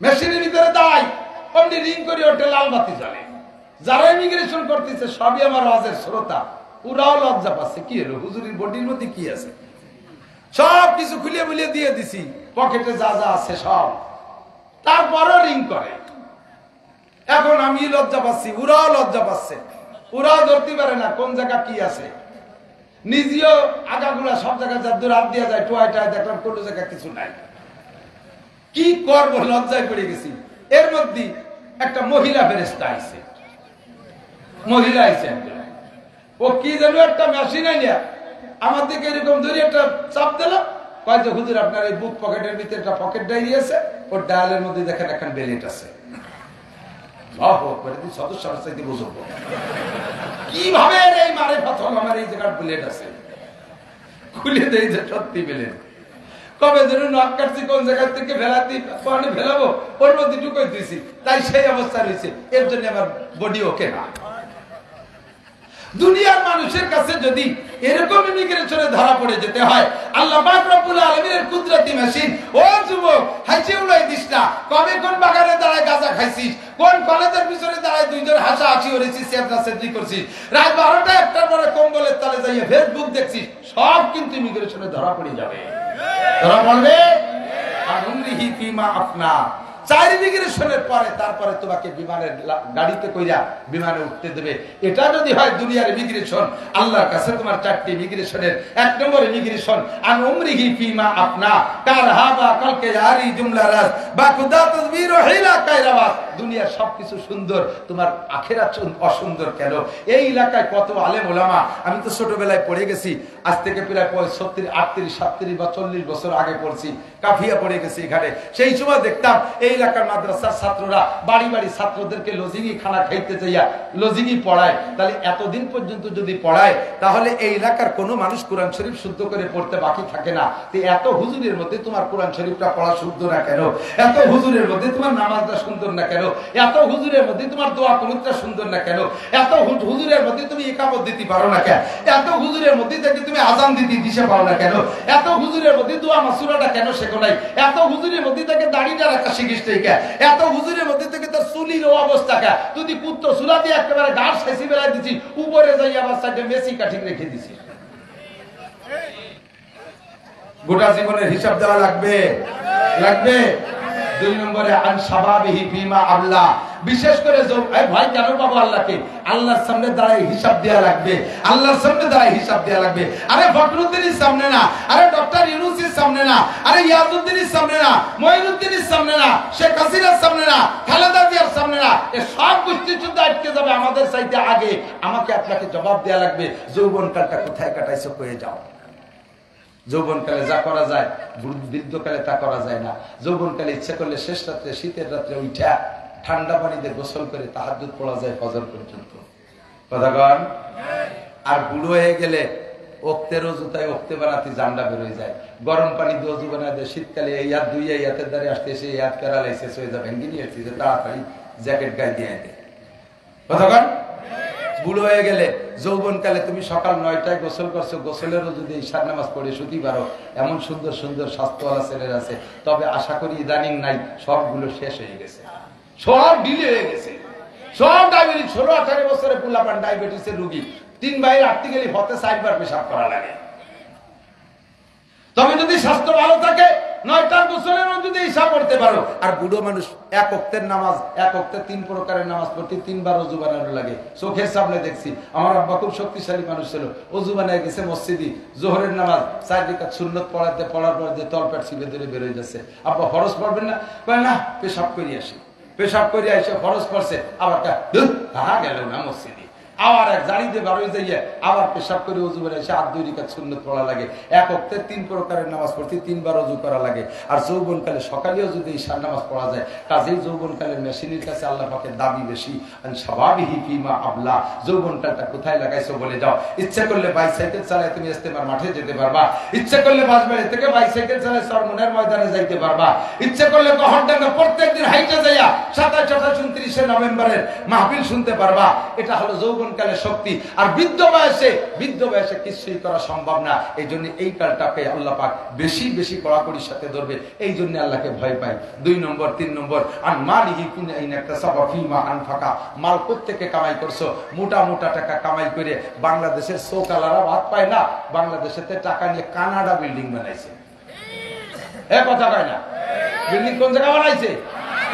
মেশিনের ভিতরে দাঁড়াই, অমনি রিং করে ওঠে, লাল বাতি জ্বলে। যারা ইমিগ্রেশন করতেছে সবই আমার ওয়াজের শ্রোতা, ওরাও লজ্জা পাচ্ছে। কি হলো, হুজুরের বডির মধ্যে কি আছে? সব কিছু খুলে বুলিয়ে দিয়ে দিছি, পকেটে যা যা আছে সব। তারপরও রিং করে। এখন আমি লজ্জা পাচ্ছি, ওরাও লজ্জা পাচ্ছে। ওরাও ধরতে পারে না কোন জায়গা কি আছে। নিজেও আগাগুলা সব জায়গায় যা দূর হাত দিয়ে যায়, টোয়াইটায় দেখলাম কোন জায়গায় কিছু নাই। কি করবো, লজ্জায় পড়ে গেছি। এর মধ্যে একটা মহিলা ফেরেশতা আইছে, মহিলা আইছে। ও কি যেন একটা মেশিন আইয়া আমার দিকে এরকম ধরে একটা চাপ দিল, কয় যে হুজুর আপনার এই বুক পকেটের ভিতরে একটা পকেট ডায়েরি আছে, ওর ডায়ালের মধ্যে দেখেন একটা বেলেট আছে। কিভাবে এই মারে ফাতল আমার এই জায়গার বুলেট আছে, খুলে দেই যে সত্যি বেলেট। কবে যেন নখ কাটছি, কোন জায়গা থেকে ফেলাতে ফেলাবো, ওর মধ্যে ঢুকাই দিয়েছি, তাই সেই অবস্থা রয়েছে। এর জন্য আমার বডি ওকে না। দুনিয়ার মানুষের কাছে যদি এরকম ইমিগ্রেশনে ধরা পড়ে যেতে হয়, আল্লাহ পাক রব্বুল আলামিনের কুদরতি মেশিন। ও যুবক, হাসি উড়াই দিস না। কবে কোন বাগানে দাঁড়ায় গাঁজা খাইছিস, কোন কলেজের পিছনে দাঁড়ায় দুইজন হাসাহাসি করেছিস, সেদনা সেদনি করছিস, রাত 12টা 1টার পরে কম্বলের তলে যাইয়ে ফেসবুক দেখছিস, সব কিন্তু ইমিগ্রেশনে ধরা পড়ে যাবে। ধরা পড়বে। আর উমরিহি ফিমা আপনা, 4 ইমিগ্রেশনের পরে তারপরে তোমাকে বিমানের গাড়িতে কইরা বিমানে উঠতে দেবে। এটা যদি হয় দুনিয়ার ইমিগ্রেশন, আল্লাহর কাছে তোমার 4টি ইমিগ্রেশনের 1 নম্বর ইমিগ্রেশন আন উমরিহি ফিমা আপনা কারহাবা কালকে জারি জুমলা রাস বা খুদা তাসবির হিলা কায়রাবাস। দুনিয়ার সবকিছু সুন্দর, তোমার আখিরাত অসুন্দর কেন? এই এলাকায় কত আলেম ওলামা, আমি তো ছোটবেলায় পড়ে গেছি, আজ থেকে প্রায় 70, 38, 37 বা 40 বছর আগে পড়ছি, কাফিয়া পড়ে গেছি এখানে। সেই সময় দেখতাম এই এলাকার মাদ্রাসার ছাত্ররা বাড়ি বাড়ি ছাত্রদেরকে লজিংই খানা খাইতে যাইয়া লজিংই পড়ায়। তাহলে এতদিন পর্যন্ত যদি পড়ায়, তাহলে এই এলাকার কোনো মানুষ কোরআন শরীফ শুদ্ধ করে পড়তে বাকি থাকে না। এত হুজুরের মধ্যে তোমার কোরআন শরীফটা পড়া শুদ্ধ না কেন? এত হুজুরের মধ্যে তোমার নামাজটা সুন্দর না কেন? এত হুজুরের মধ্যে তোমার দোয়া কুনুতটা সুন্দর না কেন? এত হুজুরের মধ্যে তুমি ইকামত দিতে পারো না কেন? এত হুজুরের মধ্যে থেকে তুমি আজান দিতে দিশে পারো না কেন? এত হুজুরের মধ্যে দোয়া মাসুরাটা কেন শেখো নাই? এত হুজুরের মধ্যে থেকে দাড়িটা রাখা শিখিস নাই কেন? এত হুজুরের মধ্যে থেকে তোর চুলির অবস্থা কেন? তুই কুত্তো চুলা দিয়ে একেবারে গাছ শেষি বেড়াই দিচ্ছি, উপরে যাই আবার সাইডে মেসি কাঠি রেখে দিছি। গোটা জীবনের হিসাব দেওয়া লাগবে, লাগবে। 2 নম্বরে আন শাবাবিহি ফিমা আল্লাহ, বিশেষ করে ভয় কেন পাবো আল্লাহকে? আল্লাহর সামনে দাঁড়ায় হিসাব দেওয়া লাগবে, আল্লাহর সামনে দাঁড়ায় হিসাব দেওয়া লাগবে। আরে ফখরুদ্দিনের সামনে না, আরে ডক্টর ইউনূসের সামনে না, আরে ইয়াজউদ্দিনের সামনে না, মঈনুদ্দিনের সামনে না, শেখ হাসিনার সামনে না, খালেদা জিয়ার সামনে না। এ সব গোষ্ঠী যুদ্ধ আটকে যাবে আমাদের চাইতে আগে। আমাকে আপনাকে জবাব দেওয়া লাগবে, যৌবনকালটা কোথায় কাটাইছো কয়ে যাও। যৌবনকালে যা করা যায় বৃদ্ধকালে তা করা যায় না। যৌবনকালে ইচ্ছা করলে শেষ রাত্রে, শীতের রাত্রে উঠা ঠান্ডা পানিতে গোসল করে তাহাজ্জুদ পড়া যায় ফজর পর্যন্ত। কথা কন। আর বুড়ো হয়ে গেলে ওক্তের অজুতায় ওক্তে বানাতে জান্ডা বেরোয় যায়। গরম পানি দিয়ে অজু বানায় দেয়, শীতকালে এই হাত দুই এই হাতের দ্বারে আসতে এসে এই হাত প্যারালাইসিস শেষ হয়ে যাবে, ভেঙে নিয়ে আসছে, তাড়াতাড়ি জ্যাকেট গায়ে দিয়ে দেয়। কথা কন। বুড়ো হয়ে গেলে যৌবনকালে তুমি সকাল 9টায় গোসল করছো, গোসলেরও যদি ঈশার নামাজ পড়ে শুতে পারো, এমন সুন্দর সুন্দর স্বাস্থ্যওয়ালা ছেলের আছে। তবে আশা করি ইদানিং নাই, সবগুলো শেষ হয়ে গেছে, সব ডিলে হয়ে গেছে, সব ডায়াবেটিস। 16-18 বছরে পোলাপান ডায়াবেটিসের রোগী, 3 ভাইয়ের আটতে গেলে হতে 4 বার পেশাব করা লাগে। তবে যদি স্বাস্থ্য ভালো থাকে 9টার গোসলেরও যদি হিসাব করতে পারো। আর বুড়ো মানুষ 1 ওয়াক্তের নামাজ, 1 ওয়াক্তে 3 প্রকারের নামাজ পড়তে 3 বার ওযু বানানো লাগে। চোখের সামনে দেখছি। আমার আব্বা খুব শক্তিশালী মানুষ ছিল, ওযু বানায় গেছে মসজিদে, যোহরের নামাজ 4 রাকাত সুন্নাত পড়াতে পড়ার পর যে তলপেট চিপে ধরে বের হয়ে যাচ্ছে। আব্বা ফরজ পড়বেন না? কয় না, পেশাব করে আসি। পেশাব করে এসে ফরজ পড়ছে, আবার গেল না মসজিদে। আবার এক জারি দিয়ে বার হয়ে যাইয়া আবার পেশাব করে ওযু করে এসে আর 2 রাকাত সুন্নাত পড়া লাগে। এক ওয়াক্তে 3 প্রকারের নামাজ পড়তে 3 বার ওযু করা লাগে। আর যৌবনকালে সকালেও যদি ঈশার নামাজ পড়া যায়, কাজেই যৌবনকালের মেশিনের কাছে আল্লাহ পাকের দাবি বেশি। আন শাবাবিহি ফিমা আবলা, যৌবনকালটা কোথায় লাগাইছো বলে যাও। ইচ্ছা করলে বাইসাইকেল চালায় তুমি ইস্তেমার মাঠে যেতে পারবা, ইচ্ছা করলে বাসবাড়ি থেকে বাইসাইকেল চালায় সরমনের ময়দানে যাইতে পারবা, ইচ্ছা করলে গহরডাঙ্গা প্রত্যেকদিন হাইটে যাইয়া 27, 28, 29 নভেম্বরের মাহফিল শুনতে পারবা। এটা হলো যৌবনকালের শক্তি। আর বৃদ্ধ বয়সে কিছুই করা সম্ভব না। এই জন্য এই কালটাকে আল্লাহ পাক বেশি বেশি কড়াকড়ির সাথে ধরবে। এই জন্য আল্লাহকে ভয় পাই। 2 নম্বর 3 নম্বর আন মালিহি কুনাইনা কাসাবা ফিমা আনফাকা, মাল কোত্থেকে কামাই করছো? মোটা মোটা টাকা কামাই করে বাংলাদেশের সোকালারা ভাত পায় না, বাংলাদেশেতে টাকা নিয়ে কানাডা বিল্ডিং বানাইছে। কথা কয় না? বিল্ডিং কোন জায়গা বানাইছে?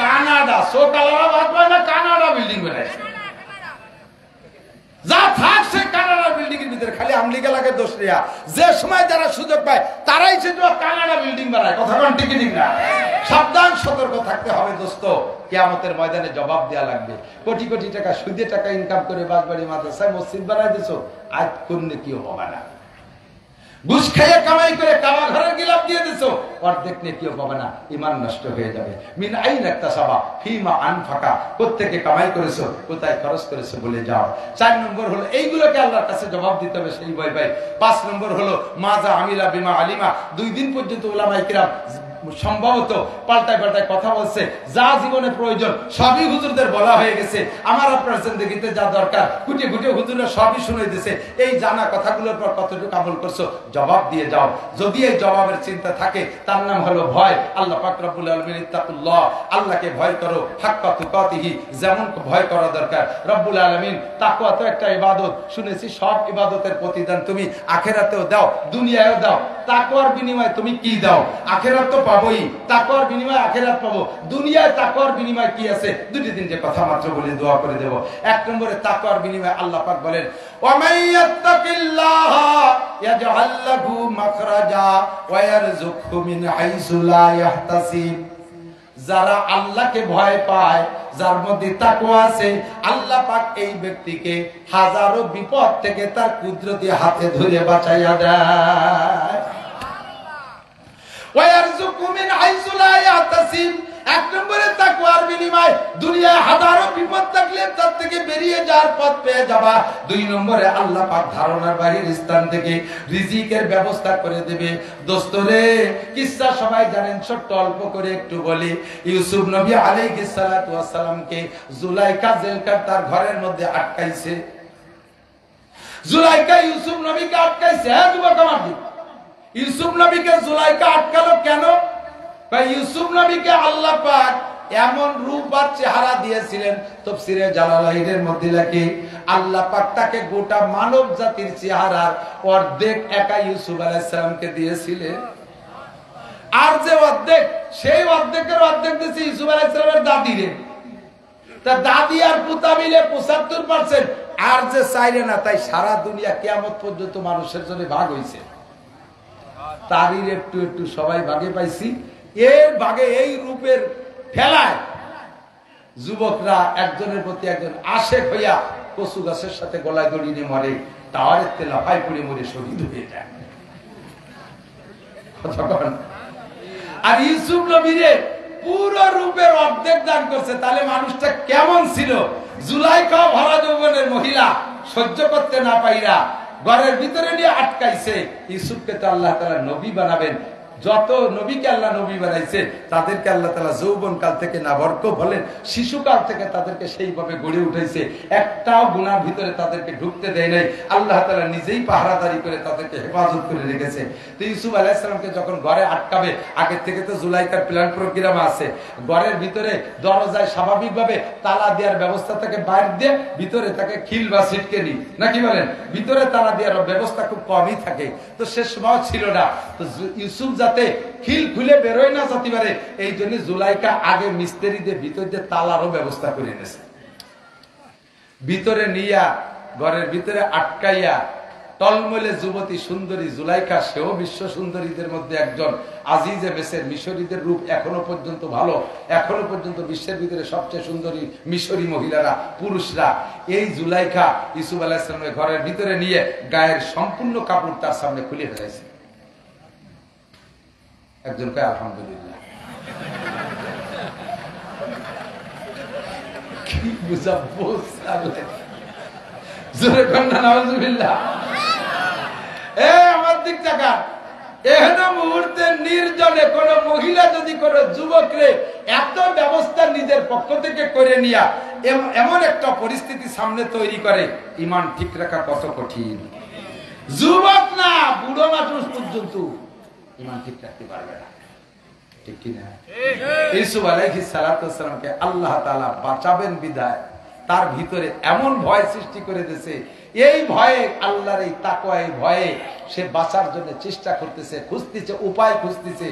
কানাডা। সোকালারা ভাত পায় না, কানাডা বিল্ডিং বানাইছে। যা থাকছে কানাডা বিল্ডিং এর ভিতরে খালি আমলিগা লাগে দোষ রিয়া। যে সময় যারা সুযোগ পায় তারাই সেটা কানাডা বিল্ডিং বানায়। কথা কোন ঠিক ঠিক না? সাবধান, সতর্ক থাকতে হবে দোস্ত। কিয়ামতের ময়দানে জবাব দেয়া লাগবে। কোটি কোটি টাকা সুদে টাকা ইনকাম করে বাসবাড়ি মাদ্রাসায় মসজিদ বানাই দিছো, আজ কোন নেকিও হবে না। ঘুষ খাইয়ে কামাই করে কাবা ঘরের গিলাপ দিয়ে দিছো, অর্ধেক নেকিও পাবে না, ঈমান নষ্ট হয়ে যাবে। মিন আইনা ইকতাসাবা ফিমা আনফাকা, কোত্থেকে কামাই করেছো, কোথায় খরচ করেছো বলে যাও। 4 নম্বর হলো এইগুলোকে আল্লাহর কাছে জবাব দিতে হবে, সেই ভয় পাই। 5 নম্বর হলো মাজা আমিলা বিমা আলিমা। 2 দিন পর্যন্ত উলামায়ে কিরাম সম্ভবত পাল্টায় কথা বলছে, যা জীবনে প্রয়োজন সবই হুজুরদের বলা হয়ে গেছে। আমার আপনার জিন্দেগিতে যা দরকার খুঁটে খুঁটে হুজুররা সবই শুনে দিয়েছে। এই জানা কথাগুলোর পর কতটুকু আমল করছো জবাব দিয়ে যাও। যদি এই জবাবের চিন্তা থাকে তার নাম হলো ভয়। আল্লাহ পাক রব্বুল আলামিন ইত্তাকুল্লাহ, আল্লাহকে ভয় করো হাক্কা তুকাতিহি, যেমন ভয় করা দরকার। রব্বুল আলামিন তাকওয়া তো একটা ইবাদত, শুনেছি সব ইবাদতের প্রতিদান তুমি আখিরাতেও দাও, দুনিয়ায়ও দাও। তাকওয়ার বিনিময়ে তুমি কি দাও? আখিরাত তো পাবোই, তাকওয়ার বিনিময়ে আখিরাত পাবো। দুনিয়ায় তাকওয়ার বিনিময়ে কি আছে? 2 দিন যে কথা মাত্র বলে দোয়া করে দেব। 1 নম্বরে তাকওয়ার বিনিময়ে আল্লাহ পাক বলেন, ওয়া মাইয়াত্তাকিল্লাহা ইয়াজআল লাহু মাখরাজা ওয়া ইয়ারযুকহু মিন হাইসু লা ইয়াহতাসিব। যারা আল্লাহকে ভয় পায়, যার মধ্যে তাকওয়া আছে, আল্লাহ পাক এই ব্যক্তিকে হাজারো বিপদ থেকে তার কুদরতি হাতে ধরে বাঁচাইয়া দেয়। ওয়া ইয়ারযুকহু মিন হাইসু লা ইয়াহতাসিব। 1 নম্বরে তাকওয়ার বিনিময় দুনিয়ায় হাজারো বিপদ থাকলে তার থেকে বেরিয়ে যাওয়ার পথ পেয়ে যাবা। 2 নম্বরে আল্লাহ পাক ধারণার বাহির স্থান থেকে রিজিকের ব্যবস্থা করে দেবে। দোস্তরে কিসসা সবাই জানেন, ছোট্ট অল্প করে একটু বলি। ইউসুফ নবী আলাইহিস সালাতু ওয়াস সালামকে জুলাইখা জেলখানার তার ঘরের মধ্যে আটকাইছে। জুলাইখা ইউসুফ নবীকে আটকাইছে। হ্যাঁ যুবক আমার, ইউসুফ নবীকে জুলাইখা আটকালো কেন? ইউসুফ নবীকে আল্লাহ পাক এমন রূপ আর চেহারা দিয়েছিলেন, তাফসীরে জালালাইনের মধ্যে লেখে আল্লাহ পাক তাকে গোটা মানব জাতির চেহারার অর্ধেক একা ইউসুফ আলাইহিস সালামকে দিয়েছিলেন। আর যে অর্ধেক, সেই অর্ধেকের অর্ধেক দিয়েছে ইউসুফ আলাইহিস সালামের দাদিরে। তা দাদি আর পুতা মিলে 75%। আর যে চাইলে না, তাই সারা দুনিয়া কিয়ামত পর্যন্ত মানুষের জন্য ভাগ হইছে। তারই একটু একটু সবাই ভাগে পাইছি। এর ভাগে এই রূপের ফেলায় যুবকরা একজনের প্রতি একজন আশেক হইয়া কচু গাছের সাথে গলায় দড়ি নিয়ে মরে, টাওয়ারের তে লাফাই পড়ে মরে শহীদ হয়ে যায়। আর ইউসুফ নবীরে পুরো রূপের অর্ধেক দান করছে। তাহলে মানুষটা কেমন ছিল? জুলাইখা ভরা যৌবনের মহিলা, সহ্য করতে না পাইরা ঘরের ভিতরে নিয়ে আটকাইছে। ইউসুফকে তো আল্লাহ তাআলা নবী বানাবেন। যত নবীকে আল্লাহ নবী বানাইছে তাদেরকে আল্লাহ তাআলা যৌবন কাল থেকে না বরক বলেন, শিশুকাল থেকে তাদেরকে সেইভাবে গড়ে উঠাইছে। একটাও গুনার ভিতরে তাদেরকে ঢুকতে দেয় নাই। আল্লাহ তাআলা নিজেই পাহারাদারি করে তাদেরকে হেফাজত করে রেখেছে। তো ইউসুফ আলাইহিস সালামকে যখন ঘরে আটকাবে, আগে থেকে তো জুলাইখার প্ল্যান প্রোগ্রাম আছে। ঘরের ভিতরে দরজায় স্বাভাবিকভাবে তালা দেওয়ার ব্যবস্থা থাকে, বাইরে দিয়ে ভিতরে তাকে খিল বা ছিটকেনি নাকি বলেন, ভিতরে তালা দেওয়ার ব্যবস্থা খুব কমই থাকে। তো সে সময় ছিল না। তো ইউসুফ যাতে খিল খুলে বেরোয় না যেতে পারে, এই জন্য জুলাইখা আগে মিস্ত্রিদের ভিতর দিয়ে তালারও ব্যবস্থা করে এনেছে। ভিতরে নিয়া ঘরের ভিতরে আটকাইয়া টলমলে যুবতী সুন্দরী জুলাইখা, সেও বিশ্ব সুন্দরীদের মধ্যে একজন। আজিজে মেসের মিশরীদের রূপ এখনো পর্যন্ত ভালো, এখনো পর্যন্ত বিশ্বের ভিতরে সবচেয়ে সুন্দরী মিশরী মহিলারা, পুরুষরা। এই জুলাইখা ইউসুফ আলাইহিস সালামের ঘরের ভিতরে নিয়ে গায়ের সম্পূর্ণ কাপড় তার সামনে খুলে ফেলাইছে। একজন কয় আলহামদুলিল্লাহ। কি বুঝাবো জোরে কন্যা নাউজুবিল্লাহ। আমার দিক টাকা এহেন মুহূর্তে নির্জনে কোন মহিলা যদি কোন যুবকরে এত ব্যবস্থা নিজের পক্ষ থেকে করে নিয়া এমন একটা পরিস্থিতি সামনে তৈরি করে, ইমান ঠিক রাখা কত কঠিন। যুবক না, বুড়ো মানুষ পর্যন্ত ইমান ঠিক রাখতে পারবে না, ঠিক কিনা? ইউসুফ আলাইহিস সালাতু ওয়াস সালামকে আল্লাহ তাআলা বাঁচাবেন বিধায় তার ভিতরে এমন ভয় সৃষ্টি করে দিয়েছে। এই ভয়ে, আল্লাহর এই তাকওয়া, এই ভয়ে সে বাঁচার জন্য চেষ্টা করতেছে, খুঁজতেছে, উপায় খুঁজতেছে।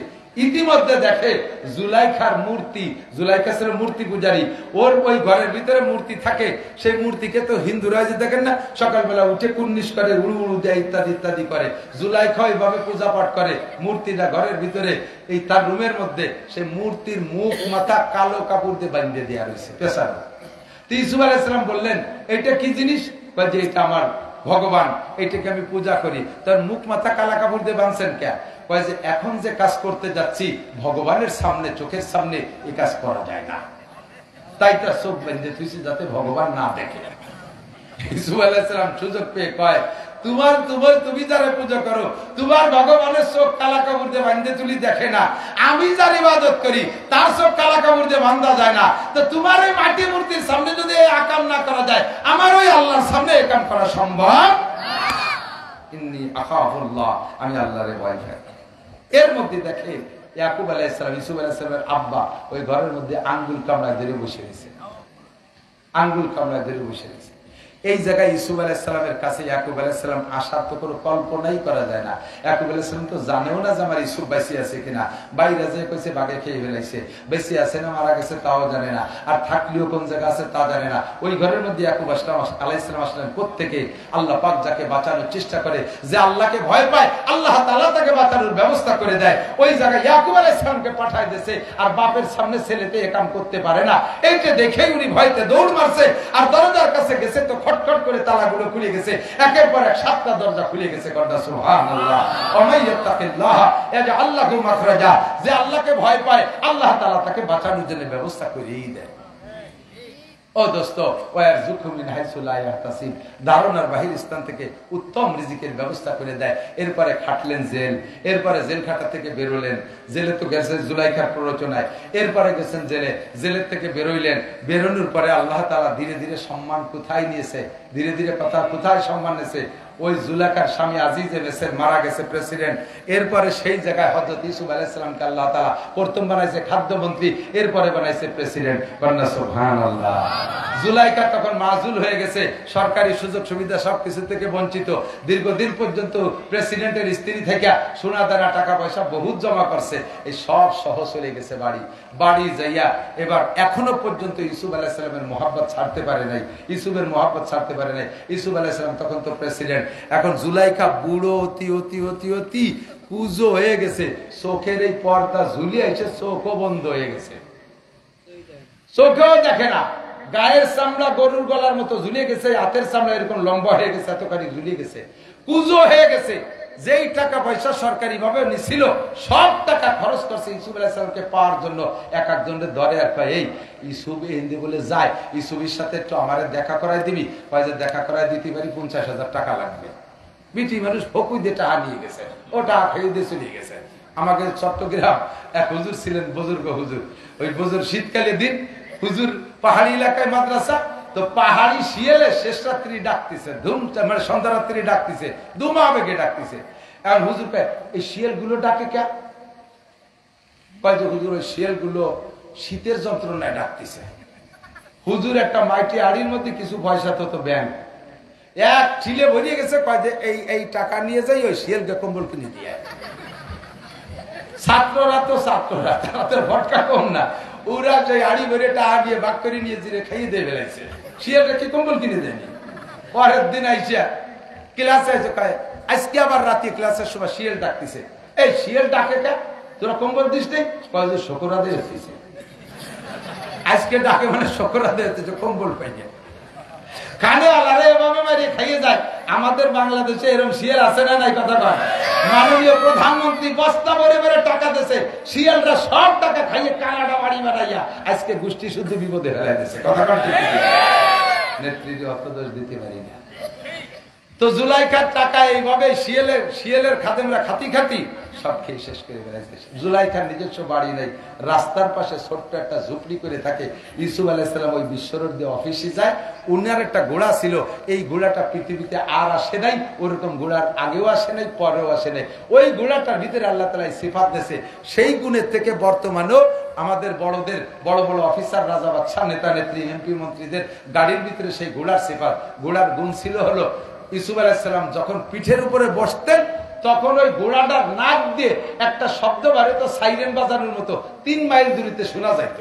ইতিমধ্যে দেখে জুলাইখার মূর্তি, জুলাইখা ছিল মূর্তি পূজারী, ওর ওই ঘরের ভিতরে মূর্তি থাকে। সেই মূর্তিকে তো হিন্দুরা যে দেখেন না, সকালবেলা উঠে কুর্নিশ করে, উড়ু উড়ু দেয়, ইত্যাদি ইত্যাদি করে। জুলাইখা এইভাবে পূজা পাঠ করে। মূর্তিটা ঘরের ভিতরে এই তার রুমের মধ্যে, সেই মূর্তির মুখ মাথা কালো কাপড় দিয়ে বাঁধে দেওয়া রয়েছে পেছানো। ইউসুফ আলাইহিস সালাম বললেন, এটা কি জিনিস? যে এটা আমার ভগবান, এটাকে আমি পূজা করি। তার মুখ মাথা কালা কাপড় দিয়ে বাঁধছেন কে? যে এখন যে কাজ করতে যাচ্ছি ভগবানের সামনে, চোখের সামনে এই কাজ করা যায় না, তাই তার চোখ বেঁধে থুইছি যাতে ভগবান না দেখে। ইউসুফ আলাইহিস সালাম সুযোগ পেয়ে কয়, তুমি যারা পূজা করো, তোমার ভগবানের চোখ কালা কাপড় দিয়ে বাঁধতে তুলি দেখে না, আমি যার ইবাদত করি তার চোখ কালা কাপড় দিয়ে বাঁধা যায় না। তো তোমার ওই মাটি মূর্তির সামনে যদি এই আকাম না করা যায়, আমার ওই আল্লাহর সামনে এই কাম করা সম্ভব। ইন্নী আখাফুল্লাহ, আমি আল্লাহরে ভয় পাই। এর মধ্যে দেখে ইয়াকুব আলাইহিস সালাম, ইউসুফ আলাইহিস সালামের আব্বা ওই ঘরের মধ্যে আঙ্গুল কামড়ায় ধরে বসে রয়েছে, আঙ্গুল কামড়ায় ধরে বসে রয়েছে। এই জায়গায় ইউসুফ আলাইহিস সালামের কাছে ইয়াকুব আলাইহিস সালাম আসার তো কোনো কল্পনাই করা যায় না। ইয়াকুব আলাইহিস সালাম তো জানেও না যে আমার ইউসুফ বেঁচে আছে কিনা। বাইরে যে কইছে বাগে খেয়ে ফেলাইছে, বেঁচে আছে না মারা গেছে তাও জানে না, আর থাকলেও কোন জায়গা আছে তা জানে না। ওই ঘরের মধ্যে ইয়াকুব আলাইহিস সালাম আসলেন প্রত্যেকে আল্লাহ পাক যাকে বাঁচানোর চেষ্টা করে, যে আল্লাহকে ভয় পায়, আল্লাহ তাআলা তাকে বাঁচানোর ব্যবস্থা করে দেয়। ওই জায়গায় ইয়াকুব আলাইহিস সালামকে পাঠায় দিয়েছে, আর বাপের সামনে ছেলেতে এ কাম করতে পারে না। এইটা দেখেই উনি ভয়তে দৌড় মারছে, আর দরজার কাছে গেছে তো খটখট করে তালাগুলো খুলে গেছে, একের পর এক 7টা দরজা খুলে গেছে। কন্যা সুবহানাল্লাহ। ওমাইয়াত্তাকিল্লাহ ইয়াজআল লাহু মাখরাজা, যে আল্লাহকে ভয় পায় আল্লাহ তাআলা তাকে বাঁচানোর জন্য ব্যবস্থা করেই দেয়। ও দোস্ত, ওয়ারযুকহু মিন হাইসু লা ইয়াহতাসিব, ধারণার বাহির স্থান থেকে উত্তম রিজিকের ব্যবস্থা করে দেয়। এরপরে খাটলেন জেল, এরপরে জেল খাটা থেকে বেরোলেন, জেলে তো গেছেন জুলাইখার প্ররোচনায়, এরপরে গেছেন জেলে, জেলের থেকে বেরোইলেন। বেরোনোর পরে আল্লাহ তাআলা ধীরে ধীরে সম্মান কোথায় নিয়েছে, ধীরে ধীরে কথা কোথায় সম্মান নিয়েছে। ওই জুলাইখার স্বামী আজিজে মেসের মারা গেছে প্রেসিডেন্ট, এরপরে সেই জায়গায় হযরত ইউসুফ আলাইহিস সালামকে আল্লাহ তাআলা প্রথম বানাইছে খাদ্যমন্ত্রী, এরপরে বানাইছে প্রেসিডেন্ট। কন্যা সুবহানাল্লাহ। জুলাইখা তখন মাজুল হয়ে গেছে, সরকারি সুযোগ সুবিধা সবকিছু থেকে বঞ্চিত। দীর্ঘদিন পর্যন্ত প্রেসিডেন্টের স্ত্রী থেকে সোনা দানা টাকা পয়সা বহুত জমা করছে, এই সব সহ চলে গেছে বাড়ি। বাড়ি যাইয়া এবার এখনো পর্যন্ত ইউসুফ আলাইহিস সালামের মহব্বত ছাড়তে পারে নাই, ইউসুফের মহব্বত ছাড়তে পারে নাই। ইউসুফ আলাইহিস সালাম তখন তো প্রেসিডেন্ট, এখন জুলাইখা বুড়ো অতি অতি অতি অতি কুজো হয়ে গেছে, চোখের এই পর্দা ঝুলিয়ে এসে চোখও বন্ধ হয়ে গেছে, চোখেও দেখে না। গায়ের চামড়া গরুর গলার মতো ঝুলিয়ে গেছে, হাতের চামড়া এরকম লম্বা হয়ে গেছে, এতখানি ঝুলিয়ে গেছে, কুজো হয়ে গেছে। যেই টাকা পয়সা সরকারি ভাবে নিছিল সব টাকা খরচ করছে ইউসুফ আলাইহিস সালামকে পাওয়ার জন্য। এক একজনের ধরে আর কয়, এই ইউসুফ হিন্দি বলে যায়, ইউসুফের সাথে একটু আমার দেখা করাই দিবি? কয় যে দেখা করাই দিতে পারি, 50,000 টাকা লাগবে। বিটি মানুষ ফকুই দিয়ে টাকা নিয়ে গেছে, ও টাকা খেয়ে দিয়ে চলে গেছে। আমাকে চট্টগ্রাম এক হুজুর ছিলেন, বুজুর্গ হুজুর। ওই বুজুর শীতকালে দিন হুজুর পাহাড়ি এলাকায় মাদ্রাসা, তো পাহাড়ি শিয়ালে শেষ রাত্রি ডাকতেছে, ধুম মানে সন্ধ্যা রাত্রি ডাকতেছে, দুমা বেগে ডাকতেছে। এখন হুজুর কয়, এই শিয়াল গুলো ডাকে কে? কয় যে হুজুর ওই শিয়াল গুলো শীতের যন্ত্রণায় ডাকতেছে। হুজুর একটা মাইটি আড়ির মধ্যে কিছু পয়সা তো ব্যাংক এক ঠিলে ভরিয়ে গেছে, কয় যে এই টাকা নিয়ে যাই ওই শিয়ালকে কম্বল কিনে দিয়ে। ছাত্ররা তো ছাত্ররা, তাদের ভটকা কম না, ওরা যে আড়ি ভরে টাকা দিয়ে ভাগ করে নিয়ে জিরে খাইয়ে দিয়ে বেড়াইছে, শিয়ালটা কি কম্বল কিনে দেয়নি। পরের দিন আইসা ক্লাসে এসে কয় আজকে আবার রাতে ক্লাসের সময় শিয়াল ডাকতেছে। এই শিয়াল ডাকে কে? তোরা কম্বল দিস নেই? কয় যে শোকরা দিয়ে এসেছে। আজকে ডাকে মানে শোকরা দিয়ে এসেছে, কম্বল পাইয়ে কানে আলারে এভাবে মারিয়ে খাইয়ে যায়। আমাদের বাংলাদেশে এরকম শিয়াল আছে না নাই কথা কয়? মাননীয় প্রধানমন্ত্রী বস্তা ভরে ভরে টাকা দিয়েছে, শিয়ালরা সব টাকা খাইয়ে কানাডা বাড়ি বাড়াইয়া আজকে গোষ্ঠী শুদ্ধ বিপদে ফেলাই দিয়েছে। কথা কয় ঠিক? নেত্রীর অর্থদোষ দিতে পারি না। তো জুলাইখার টাকা এইভাবে শিয়ালের খাদেমরা খাতি খাতি সব খেয়ে শেষ করে বেড়াইছে। জুলাইখার নিজস্ব বাড়ি নেই, রাস্তার পাশে ছোট্ট একটা ঝুপড়ি করে থাকে। ইউসুফ আলাইহিস সালাম ওই বিশ্বরোড দিয়ে অফিসে যায়। উনার একটা ঘোড়া ছিল, এই ঘোড়াটা পৃথিবীতে আর আসে নাই, ওরকম ঘোড়ার আগেও আসে নাই, পরেও আসে নাই। ওই ঘোড়াটার ভিতরে আল্লাহ তাআলা সিফাত দিয়েছে, সেই গুণের থেকে বর্তমানেও আমাদের বড়দের বড় বড় অফিসার, রাজা বাদশা, নেতা নেত্রী, এমপি মন্ত্রীদের গাড়ির ভিতরে সেই ঘোড়ার সিফাত। ঘোড়ার গুণ ছিল হলো ইউসুফ আলাইহিস সালাম যখন পিঠের উপরে বসতেন তখন ওই ঘোড়াটার নাক দিয়ে একটা শব্দ বাড়ে, তো সাইরেন বাজানোর মতো 3 মাইল দূরত্বে শোনা যাইত।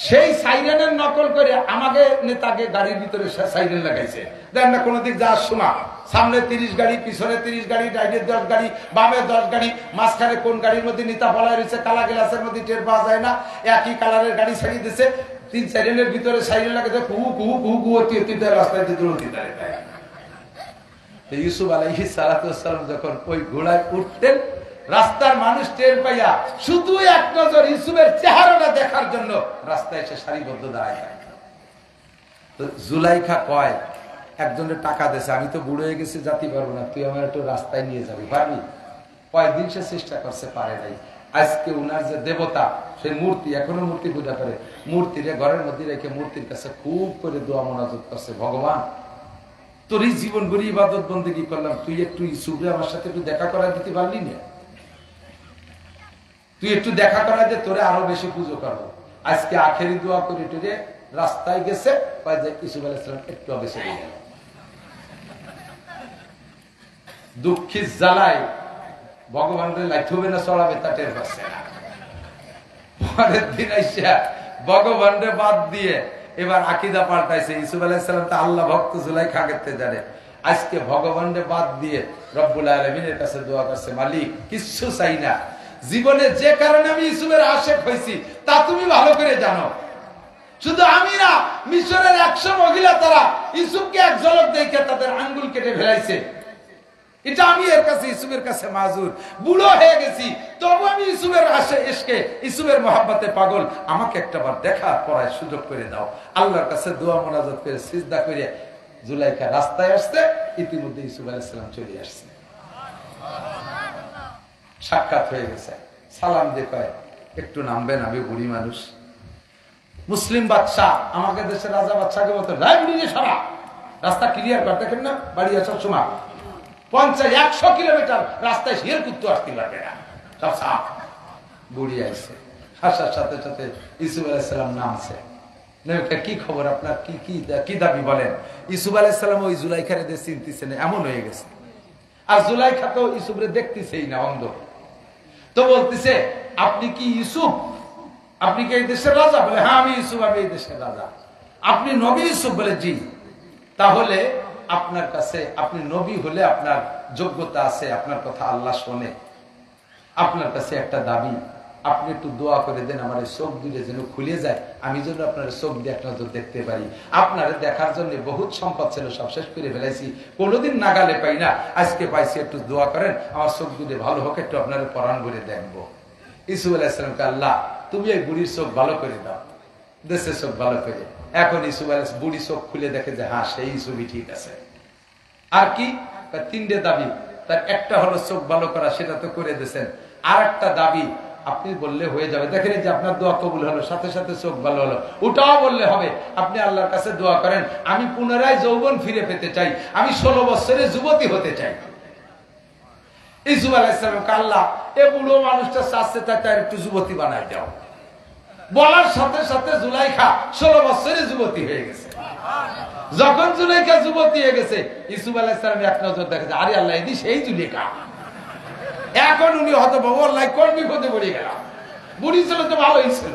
সেই সাইরেনের নকল করে আমাকে নেতাকে গাড়ির ভিতরে সাইরেন লাগাইছে। দেখেন না, কোনো দিক যাওয়ার সময় সামনে 30 গাড়ি, পিছনে 30 গাড়ি, ডাইনে 10 গাড়ি, বামে 10 গাড়ি, মাঝখানে কোন গাড়ির মধ্যে নেতা বলা রয়েছে কালা গ্লাসের মধ্যে টের পাওয়া যায় না। একই কালারের গাড়ি ছাড়িয়ে দিচ্ছে, 3 সাইরেনের ভিতরে সাইরেন লাগাইছে, কুহু কুহু কুহু কুহু রাস্তায় দাঁড়ায়। ইউসুফ আলাইহিস সালাম যখন ওই ঘোড়ায় উঠতেন, রাস্তার মানুষ টের পাইয়া শুধু এক নজর ইউসুফের চেহারাটা দেখার জন্য রাস্তায় এসে সারিবদ্ধ দাঁড়ায়। তো জুলাইখা কয় একজনের টাকা দিয়েছে, আমি তো বুড়ো হয়ে গেছি, যাতে পারবো না, তুই আমার একটু রাস্তায় নিয়ে যাবি, পারবি? কয়েকদিন সে চেষ্টা করছে, পারে নাই। আজকে উনার যে দেবতা, সেই মূর্তি, এখনো মূর্তি পূজা করে, মূর্তিরে ঘরের মধ্যে রেখে মূর্তির কাছে খুব করে দোয়া মোনাজাত করছে, ভগবান তোর এই জীবন ভরি ইবাদত বন্দেগী করলাম, তুই একটু ইউসুফরে আমার সাথে একটু দেখা করা দিতে পারলি না? তুই একটু দেখা করা যে তোরে আরো বেশি পুজো করবো। আজকে আখেরি দোয়া করে টুরে রাস্তায় গেছে, ইউসুফ আলাইহিস সালাম একটু আগে চলে গেল। দুঃখী জ্বালায় ভগবানের লাইট হবে না চড়াবে তা টের পাচ্ছে না। পরের দিন আইসা ভগবানরে বাদ দিয়ে এবার আকীদা পাল্টাইছে। ইউসুফ আলাইহিস সালাম তো আল্লাহ ভক্ত, জুলাইখা করতে জানে। আজকে ভগবানরে বাদ দিয়ে রব্বুল আলামিনের কাছে দোয়া করছে, মালিক কিচ্ছু চাই না, জীবনে যে কারণে আমি ইউসুফের আশেক হয়েছি তা তুমি ভালো করে জানো। শুধু আমি না, মিশরের 100 মহিলা তারা ইউসুফকে এক ঝলক দেখে তাদের আঙ্গুল কেটে ফেলাইছে। এটা আমি এর কাছে, ইউসুফের কাছে মাজুর, বুড়ো হয়ে গেছি, তবু আমি ইউসুফের আশে ইউসুফের মহাব্বতে পাগল, আমাকে একটাবার দেখা করার সুযোগ করে দাও। আল্লাহর কাছে দোয়া মোনাজাত করে সিজদা করে জুলাইখা রাস্তায় আসছে। ইতিমধ্যে ইউসুফ আলাইহিস সালাম চলে আসছে, সাক্ষাৎ হয়ে গেছে। সালাম দিয়ে কয় একটু নামবেন, আমি বুড়ি মানুষ। মুসলিম বাদশাহ, আমাকে দেশের রাজা বাদশাকে বলতো সারা রাস্তা ক্লিয়ার কর, দেখেন না বাড়ি আসার সময় 50-100 কিলোমিটার রাস্তায় শিয়াল কুত্তু আসতে পারবে না, সব সাফ। বুড়ি আইছে, আসার সাথে সাথে ইউসুফ আলাইহিস সালাম নামছে। কি খবর আপনার, কি দাবি বলেন? ইউসুফ আলাইহিস সালাম ওই জুলাইখারে দিয়ে চিনতেছে না, এমন হয়ে গেছে। আর জুলাইখা তো ইউসুফরে দেখতেছেই না, অন্ধ। তো বলতেছে, আপনি কি ইউসুফ? আপনি কি এই দেশের রাজা? বলে হ্যাঁ আমি ইউসুফ, আমি এই দেশের রাজা। আপনি নবী ইউসুফ? বলে জি। তাহলে আপনার কাছে, আপনি নবী হলে আপনার যোগ্যতা আছে, আপনার কথা আল্লাহ শোনে। আপনার কাছে একটা দাবি, আপনি একটু দোয়া করে দেন আমার চোখ দুটো যেন খুলে যায়, আমি যেন আপনার চোখ দিয়ে এক নজর দেখতে পারি। আপনার দেখার জন্য বহুত সম্পদ ছিল, সব শেষ করে ফেলাইছি, কোনোদিন নাগালে পাই না, আজকে পাইছি, একটু দোয়া করেন আমার চোখ দুটো ভালো হোক, একটু আপনার পরাণ করে দেখবো। ইউসুফ আলাইহিস সালামকে, আল্লাহ তুমি এই বুড়ির চোখ ভালো করে দাও, দেশের চোখ ভালো করে। এখন ইউসুফ আলাইহিস বুড়ি চোখ খুলে দেখে যে হ্যাঁ সেই ছবি ঠিক আছে। আর কি 3টে দাবি, তার একটা হলো চোখ ভালো করা, সেটা তো করে দিয়েছেন। আর একটা দাবি আপনি বললে হয়ে যাবে, দেখেন যে আপনার দোয়া কবুল হলো, সাথে সাথে চোখ ভালো হলো, ওটাও বললে হবে। আপনি আল্লাহর কাছে দোয়া করেন, আমি পুনরায় যৌবন ফিরে পেতে চাই, আমি 16 বছরে যুবতী হতে চাই। ইউসুফ আলাইহিস সালাম, আল্লাহ এ বুড়ো মানুষটা চাচ্ছে, তার একটু যুবতী বানাই দাও। বলার সাথে সাথে জুলাইখা 16 বছরে যুবতী হয়ে গেছে। যখন জুলাইখা যুবতী হয়ে গেছে, ইউসুফ আলাইহিস সালাম এক নজর দেখেছে, আরে আল্লাহ এদি সেই জুলেখা। এখন উনি হয়তো আল্লাহ কোন বিপদে পড়ে গেল, বুড়ি ছিল তো ভালোই ছিল।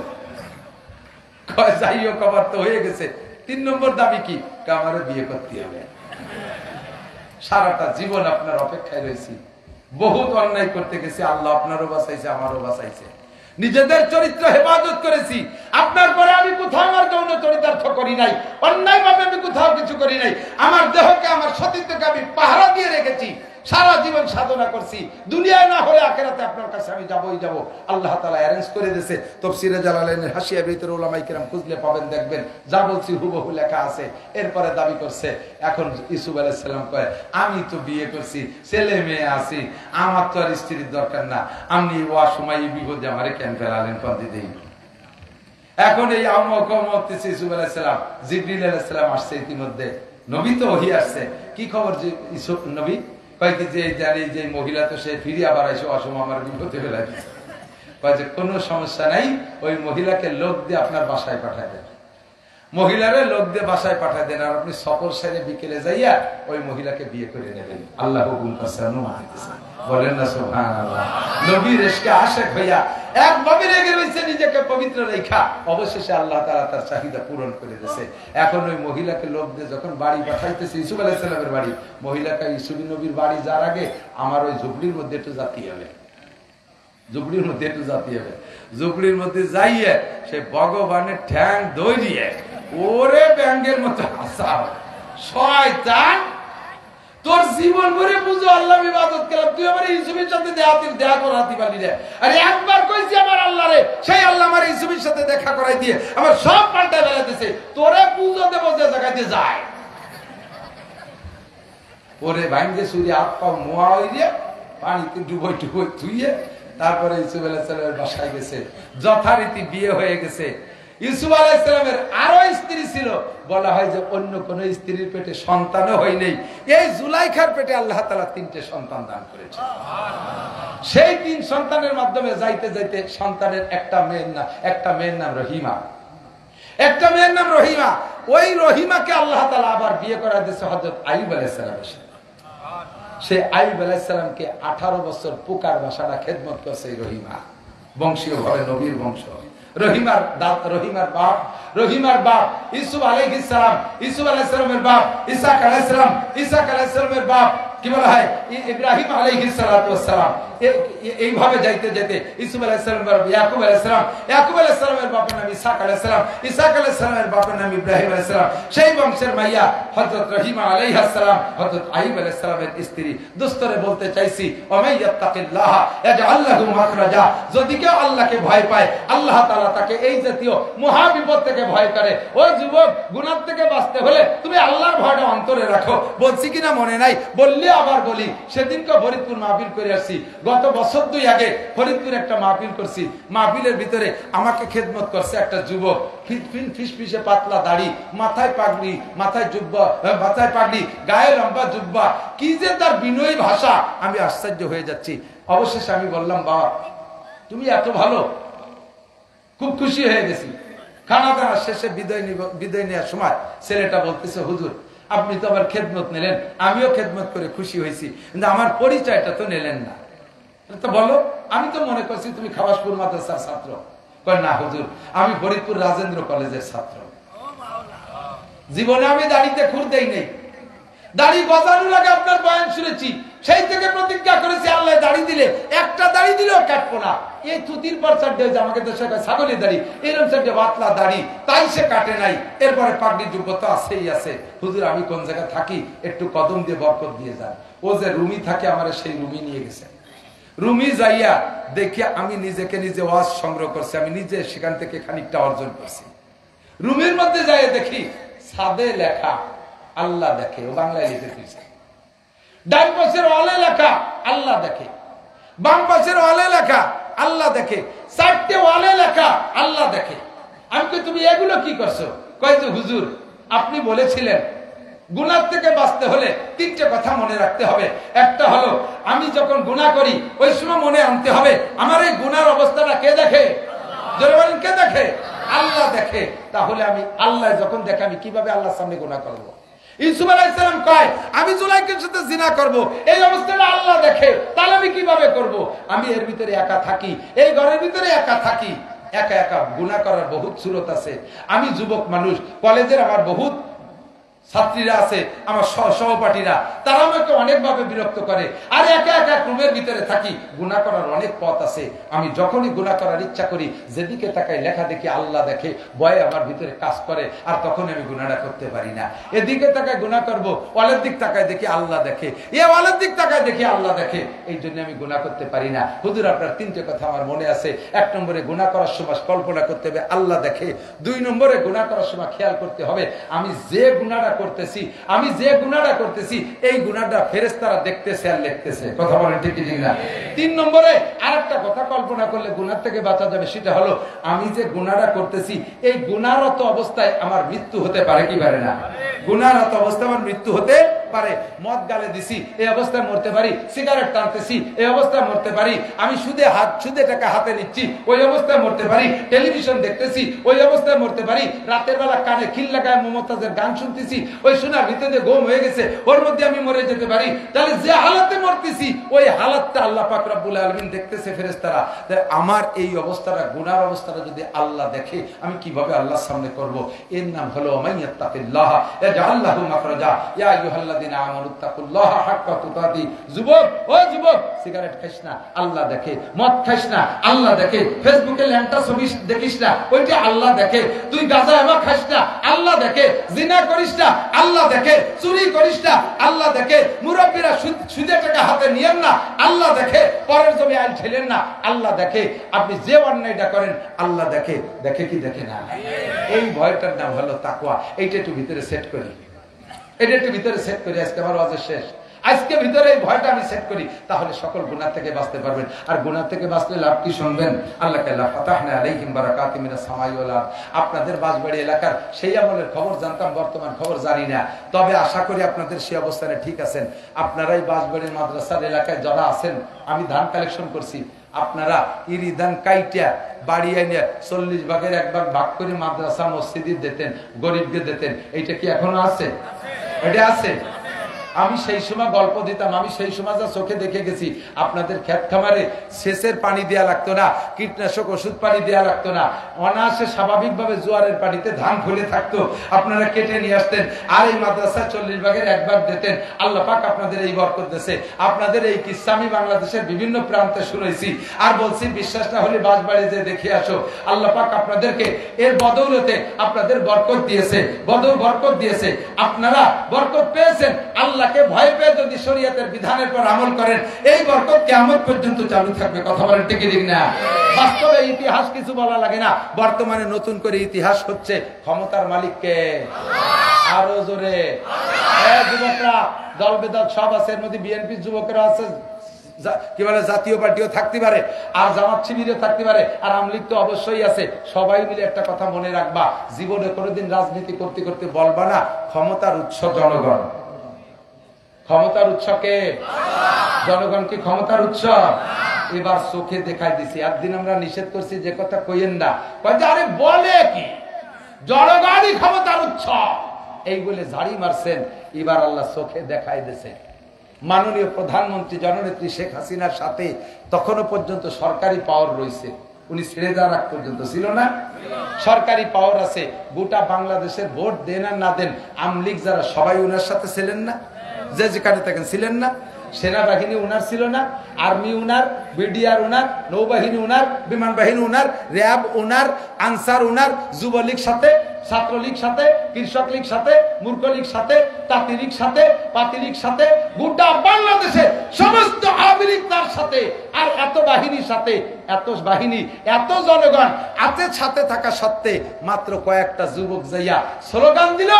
যাই হোক, আবার তো হয়ে গেছে। 3 নম্বর দাবি কি? আমারে বিয়ে করতে হবে। সারাটা জীবন আপনার অপেক্ষায় রয়েছি। বহুত অন্যায় করতে গেছি, আল্লাহ আপনারও বাঁচাইছে, আমারও বাঁচাইছে। নিজেদের চরিত্র হেফাজত করেছি। আপনার পরে আমি কোথাও আমার যৌন চরিতার্থ করি নাই, অন্যায় ভাবে আমি কোথাও কিছু করি নাই। আমার দেহকে, আমার সতীত্বকে আমি পাহারা দিয়ে রেখেছি। সারা জীবন সাধনা করছি, দুনিয়ায় না হলে আখিরাতে আপনার কাছে আমি যাবই যাব। আল্লাহ তাআলা অ্যারেঞ্জ করে দিয়েছে। তাফসীরে জালালাইনের হাসিয়ার ভিতরে উলামায়ে কেরাম খুঁজলে পাবেন, দেখবেন যা বলছি হুবহু লেখা আছে। এরপরে দাবি করছে এখন ইউসুফ আলাইহিস সালাম কয়, আমি তো বিয়ে করছি, ছেলে মেয়ে আছি, আমার তো আর স্ত্রীর দরকার না, আপনি ওয়া সময় বিপদে আমারে কেন ফেলালেন কন্দি দেই। এখন এই আমকমতেছে ইউসুফ আলাইহিস সালাম, জিবরিল আলাইহিস সালাম আসছে ইতিমধ্যে, নবী তো ওহী আসছে। কি খবর যে ইউসুফ নবী? কয়েকটি যে জানি যে মহিলা তো সে ফিরে আবার এসে অসময় আমার বিপদে ফেলাই দিচ্ছে। কয় যে কোনো সমস্যা নাই, ওই মহিলাকে লোক দিয়ে আপনার বাসায় পাঠায় দেন, মহিলারে লোক দিয়ে বাসায় পাঠায় দেন, আর আপনি সফর সেরে বিকেলে যাইয়া ওই মহিলাকে বিয়ে করে নেবেন। আল্লাহ হুকুম করছে, অনুমতি দিয়েছে। বলেন না সুবহানাল্লাহ। নবীর ইশকে আশিক হইয়া একভাবে রেগে রয়েছে, নিজেকে পবিত্র রেখা, অবশেষে আল্লাহ তাআলা তার চাহিদা পূরণ করে দিয়েছে। এখন ওই মহিলাকে লোক দিয়ে যখন বাড়ি পাঠাইতেছে, ইউসুফ আলাইহিস সালামের বাড়ি, মহিলাকে ইউসুফ নবীর বাড়ি যাওয়ার আগে আমার ওই ঝুপড়ির মধ্যে একটু জাতি হবে, ঝুপড়ির মধ্যে একটু জাতি হবে। ঝুপড়ির মধ্যে যাইয়ে সে ভগবানের ঠ্যাং দৌড়িয়ে ওরে ব্যাঙ্গের মতো হাসা, শয়তান তোর জীবন ভরে বুঝো আল্লাহ ইবাদত করলাম, তুই আমার ইউসুফের সাথে দেখা করাতে পারলি রে। আরে একবার কইছি আমার আল্লাহ রে, সেই আল্লাহ আমার ইউসুফের সাথে দেখা করাই দিয়ে আমার সব পাল্টা ফেলাতেছে। তোরে পুজো দেব যে জায়গাতে যায়, ওরে ভাঙ্গে সুরি হাত পা মোয়া হইয়ে পানিতে ডুবই ডুবই ধুইয়ে তারপরে ইউসুফ আলাইহিস সালামের বাসায় গেছে। যথারীতি বিয়ে হয়ে গেছে। ইউসুফ আলাইহিস সালামের আরো স্ত্রী ছিল, বলা হয় যে অন্য কোন স্ত্রীর পেটে সন্তানও হয় নাই। এই জুলাইখার পেটে আল্লাহ তাআলা 3টে সন্তান দান করেছে। সেই 3 সন্তানের মাধ্যমে যাইতে যাইতে সন্তানের একটা মেয়ের নাম রহিমা, একটা মেয়ের নাম রহিমা। ওই রহিমাকে আল্লাহ তাআলা আবার বিয়ে করা দিয়েছে হযরত আইয়ুব আলাইহিস সালামের সাথে। সে আইয়ুব আলাইহিস সালামকে 18 বছর পুকার বাসাটা খেদমত করছে এই রহিমা, বংশীয় ঘরে নবীর বংশ। রহিমার বাপ ইউসুফ আলাইহিস সালাম, ইউসুফ আলাইহিস সালামের বাপ ইসহাক আলাইহিস সালাম, ইসহাক আলাইহিস সালামের বাপ কি বলা হয় ইব্রাহিম আলাইহিস সালাতু ওয়াস সালাম। এইভাবে যাইতে যেতে ইউসুফ আলাইহিস সালামের বাপ ইয়াকুব আলাইহিস সালাম, ইয়াকুব আলাইহিস সালামের বাপের নাম ইসহাক আলাইহিস সালাম, ইসহাক আলাইহিস সালামের বাপের নাম ইব্রাহিম আলাইহিস সালাম। সেই বংশের মাইয়া হযরত রহিমা আলাইহিস সালাম, হযরত আইয়ুব আলাইহিস সালামের স্ত্রী। দোস্তরে বলতে চাইছি, ওমাইয়াত্তাকিল্লাহ ইয়াজআল লাহু মাখরাজা, যদি কেউ আল্লাহকে ভয় পায় আল্লাহ তাআলা তাকে এই জাতীয় মহা বিপদ থেকে ভয় করে। ওই যুবক, গুনাহ থেকে বাঁচতে হলে তুমি আল্লাহর ভয়টা অন্তরে রাখো। বলছি কিনা মনে নাই, বললে আবার বলি। সেদিনকে ফরিদপুর মাহফিল করে আসছি, গত বছর 2 আগে ফরিদপুর একটা মাহফিল করছি। মাহফিলের ভিতরে আমাকে খেদমত করছে একটা যুবক, ফিসফিসে পাতলা দাড়ি, মাথায় পাগড়ি, মাথায় জুব্বা, মাথায় পাগড়ি, গায়ে লম্বা জুব্বা, কি যে তার বিনয়ী ভাষা, আমি আশ্চর্য হয়ে যাচ্ছি। অবশেষে আমি বললাম, বাবা তুমি এত ভালো, খুব খুশি হয়ে গেছি। খানা দানা শেষে বিদায় নেওয়ার সময় ছেলেটা বলতেছে, হুজুর আপনি তো আবার খেদমত নিলেন, আমিও খেদমত করে খুশি হয়েছি, কিন্তু আমার পরিচয়টা তো নিলেন না। তো বলো, আমি তো মনে করছি তুমি খাবাসপুর মাদ্রাসার ছাত্র। কয় না হুজুর, আমি ফরিদপুর রাজেন্দ্র কলেজের ছাত্র। জীবনে আমি দাড়িতে খুর দেই নেই, দাড়ি গজানোর আগে আপনার বয়ান শুনেছি, সেই থেকে প্রতিজ্ঞা করেছি আল্লাহ দাড়ি দিলে, একটা দাড়ি দিলেও কাটবো না। এই থুতির পর চারটে আমাকে দেশে ছাগলের দাড়ি, এরকম চারটে পাতলা দাড়ি, তাই সে কাটে নাই। এরপরে পাগড়ি যোগ্যতা আছেই আছে। হুজুর আমি কোন জায়গায় থাকি, একটু কদম দিয়ে বরকত দিয়ে যান। ও যে রুমি থাকে, আমার সেই রুমি নিয়ে গেছে। রুমি যাইয়া দেখি আমি নিজেকে নিজে ওয়াজ সংগ্রহ করছি, আমি নিজে সেখান থেকে খানিকটা অর্জন করছি। রুমির মধ্যে যাই দেখি ছাদে লেখা আল্লাহ দেখে, ও বাংলায় লিখে দিয়েছে। ডান পাশের ওয়ালে লেখা আল্লাহ দেখে, বাম পাশের ওয়ালে লেখা আল্লাহ দেখে, 4টে ওয়ালে লেখা আল্লাহ দেখে। আমি কই তুমি এগুলো কি করছো? কয় যে হুজুর আপনি বলেছিলেন গুনাহ থেকে বাঁচতে হলে 3টে কথা মনে রাখতে হবে। একটা হলো আমি যখন গুনাহ করি ওই সময় মনে আনতে হবে আমার এই গুনার অবস্থাটা কে দেখে? জোরে বলেন, কে দেখে? আল্লাহ দেখে। তাহলে আমি আল্লাহ যখন দেখে আমি কিভাবে আল্লাহর সামনে গুনাহ করব? ইউসুফ আলাইহিস সালাম কয় আমি জুলাইখার সাথে জিনা করব, এই অবস্থাটা আল্লাহ দেখে, তাহলে আমি কিভাবে করব? আমি এর ভিতরে একা থাকি, এই ঘরের ভিতরে একা থাকি, একা একা গুনাহ করার বহুত সুরত আছে। আমি যুবক মানুষ, কলেজের আমার বহুত ছাত্রীরা আছে, আমার সহপাঠীরা, তারা আমাকে অনেকভাবে বিরক্ত করে। আর একা একা রুমের ভিতরে থাকি, গুনাহ করার অনেক পথ আছে। আমি যখনই গুনাহ করার ইচ্ছা করি, যেদিকে তাকাই লেখা দেখি আল্লাহ দেখে, ভয়ে আমার ভিতরে কাজ করে, আর তখন আমি গুনাহটা করতে পারি না। এদিকে তাকায় গুনাহ করব, ওয়ালের দিক তাকায় দেখি আল্লাহ দেখে, ওয়ালের দিক তাকায় দেখি আল্লাহ দেখে, এই জন্য আমি গুনাহ করতে পারি না। হুজুর, আপনার তিনটে কথা আমার মনে আছে। 1 নম্বরে গুনাহ করার সময় কল্পনা করতে হবে আল্লাহ দেখে। 2 নম্বরে গুনাহ করার সময় খেয়াল করতে হবে আমি যে গুনাহটা করতেছি, এই গুনাহটা ফেরেশতারা দেখতেছে আর লিখতেছে। কথা বলেন ঠিক কি না? 3 নম্বরে আরেকটা কথা কল্পনা করলে গুনাহ থেকে বাঁচা যাবে, সেটা হলো আমি যে গুনাহটা করতেছি, এই গুনাহরত অবস্থায় আমার মৃত্যু হতে পারে কি পারে না? গুনাহরত অবস্থায় আমার মৃত্যু হতে পারে। মদ গালে দিছি, এই অবস্থায় মরতে পারি। সিগারেট টানতেছি, এই অবস্থায় মরতে পারি। আমি সুদে টাকা হাতে নিচ্ছি, ওই অবস্থায় মরতে পারি। টেলিভিশন দেখতেছি, ওই অবস্থায় মরতে পারি। রাতের বেলা কানে খিল লাগায় মমতাজের গান শুনতেছি, ওই শোনার ভিতরে ঘুম হয়ে গেছে, ওর মধ্যে আমি মরে যেতে পারি। তাহলে যে হালাতে মরতেছি, ওই হালাতটা আল্লাহ পাক রব্বুল আলামিন দেখতেছে, ফেরেশতারা। আমার এই অবস্থাটা, গুনার অবস্থাটা যদি আল্লাহ দেখে, আমি কিভাবে আল্লাহর সামনে করব? এর নাম হলো মাইয়াত্তাকিল্লাহ ইয়াজআল লাহু মাখরাজা। ইয়া আইয়ুহাল্লাযিনা আমানুত্তাকুল্লাহা হাক্কা তুকাতি। যুবক, ও যুবক, সিগারেট খাইস না, আল্লাহ দেখে। মদ খাইস না, আল্লাহ দেখে। ফেসবুকে ল্যাংটা ছবি দেখিস না, ওইটা আল্লাহ দেখে। তুই গাঁজা এমা খাইস না, আল্লাহ দেখে। জিনা করিস না, আল্লাহ দেখে। চুরি করিস না, আল্লাহ দেখে। মুরব্বীরা সুদে টাকা হাতে নিয়েন না, আল্লাহ দেখে। পরের জমি আইল ঠেলেন না, আল্লাহ দেখে। আপনি যে অন্যায়টা করেন, আল্লাহ দেখে। দেখে কি দেখে না? এই ভয়টার নাম হলো তাকওয়া। এইটা একটু ভিতরে সেট করি, আজকে আমার ওয়াজ শেষ। আজকে ভিতরে এই ভয়টা আমি সেট করি, তাহলে সকল গুনাহ থেকে বাঁচতে পারবেন। আর গুনাহ থেকে বাঁচলে লাভ কি শুনবেন? আল্লাহ তাআলা ফাতাহনা আলাইহিম বারাকাতিন মিনাস সামাই ওয়াল আরদ। আপনাদের বাঁশবাড়ি এলাকার সেই আমলের খবর জানতাম, বর্তমান খবর জানি না, তবে আশা করি আপনাদের সেই অবস্থানে ঠিক আছেন। আপনারাই বাঁশবাড়ির মাদ্রাসার এলাকায় যারা আছেন, আমি ধান কালেকশন করছি, আপনারা ইরি ধান কাইটা বাড়ি এনে 40 ভাগের 1 ভাগ ভাগ করে মাদ্রাসা মসজিদে দিতেন, গরিবকে দিতেন। এইটা কি এখনো আছে? এটা আছে। আমি সেই সময় গল্প দিতাম, আমি সেই সময় যা চোখে দেখে গেছি, আপনাদের ক্ষেত খামারে সেচের পানি দেওয়া লাগতো না, কীটনাশক ওষুধ পানি দেওয়া লাগতো না, অনায়াসে স্বাভাবিকভাবে জোয়ারের পানিতে ধান ফুলে থাকতো, আপনারা কেটে নিয়ে আসতেন, আর এই মাদ্রাসায় 40 ভাগের 1 ভাগ দিতেন। আল্লাহ পাক আপনাদের এই বরকত দিয়েছে। আপনাদের এই কিস্সা আমি বাংলাদেশের বিভিন্ন প্রান্তে শুনেছি, আর বলছি বিশ্বাস না হলে বাঁশবাড়ি যে দেখে আসো। আল্লাহ পাক আপনাদেরকে এর বদৌলতে আপনাদের বরকত দিয়েছে, বরকত দিয়েছে। আপনারা বরকত পেয়েছেন। আল্লাহকে ভয় পেয়ে যদি শরীয়তের বিধানের পর আমল করেন, এই বরকত কিয়ামত পর্যন্ত চালু থাকবে। কথা বলেন ঠিক কি না? বাস্তবে ইতিহাস কিছু বলা লাগে না। বর্তমানে নতুন করে ইতিহাস হচ্ছে, ক্ষমতার মালিক কে? আরো জোরে। যুবকরা দল বেদল সব আছে, এর মধ্যে বিএনপির যুবকেরা আছে, কি বলে জাতীয় পার্টিও থাকতে পারে, আর জামাত শিবিরও থাকতে পারে, আর আওয়ামী লীগ তো অবশ্যই আছে। সবাই মিলে একটা কথা মনে রাখবা, জীবনে কোনোদিন রাজনীতি করতে করতে বলবা না ক্ষমতার উৎস জনগণ। ক্ষমতার উৎস কে? জনগণ কি ক্ষমতার উৎস? এবার চোখে দেখাই দিছি। একদিন আমরা নিষেধ করছি, যে কথা কইেন না, আরে বলে কি জনগণই ক্ষমতার উৎস, এই বলে ঝাড়ি মারছেন। এবার আল্লাহ চোখে দেখাই দিছে। মাননীয় প্রধানমন্ত্রী জননেত্রী শেখ হাসিনার সাথে তখনো পর্যন্ত সরকারি পাওয়ার রয়েছে, উনি ছেড়ে যাওয়ার আগ পর্যন্ত ছিল না, সরকারি পাওয়ার আছে। গোটা বাংলাদেশের ভোট দেন আর না দেন, আওয়ামী লীগ যারা সবাই উনার সাথে ছিলেন না, যে যেখানে থাকেন ছিলেন না। সেনাবাহিনী উনার ছিল না, আর্মি উনার, বিডিআর উনার, নৌবাহিনী উনার, বিমান বাহিনী উনার, র্যাব উনার, আনসার উনার, যুবলীগ সাথে, ছাত্রলীগ সাথে, কৃষক লীগ সাথে, মূর্খ লীগ সাথে, তাঁতি লীগ সাথে, পাতি লীগ সাথে, গোটা বাংলাদেশে সমস্ত আওয়ামী লীগ তার সাথে। আর এত বাহিনীর সাথে, এত বাহিনী, এত জনগণ আছে সাথে থাকা সত্ত্বে মাত্র কয়েকটা যুবক যাইয়া স্লোগান দিল,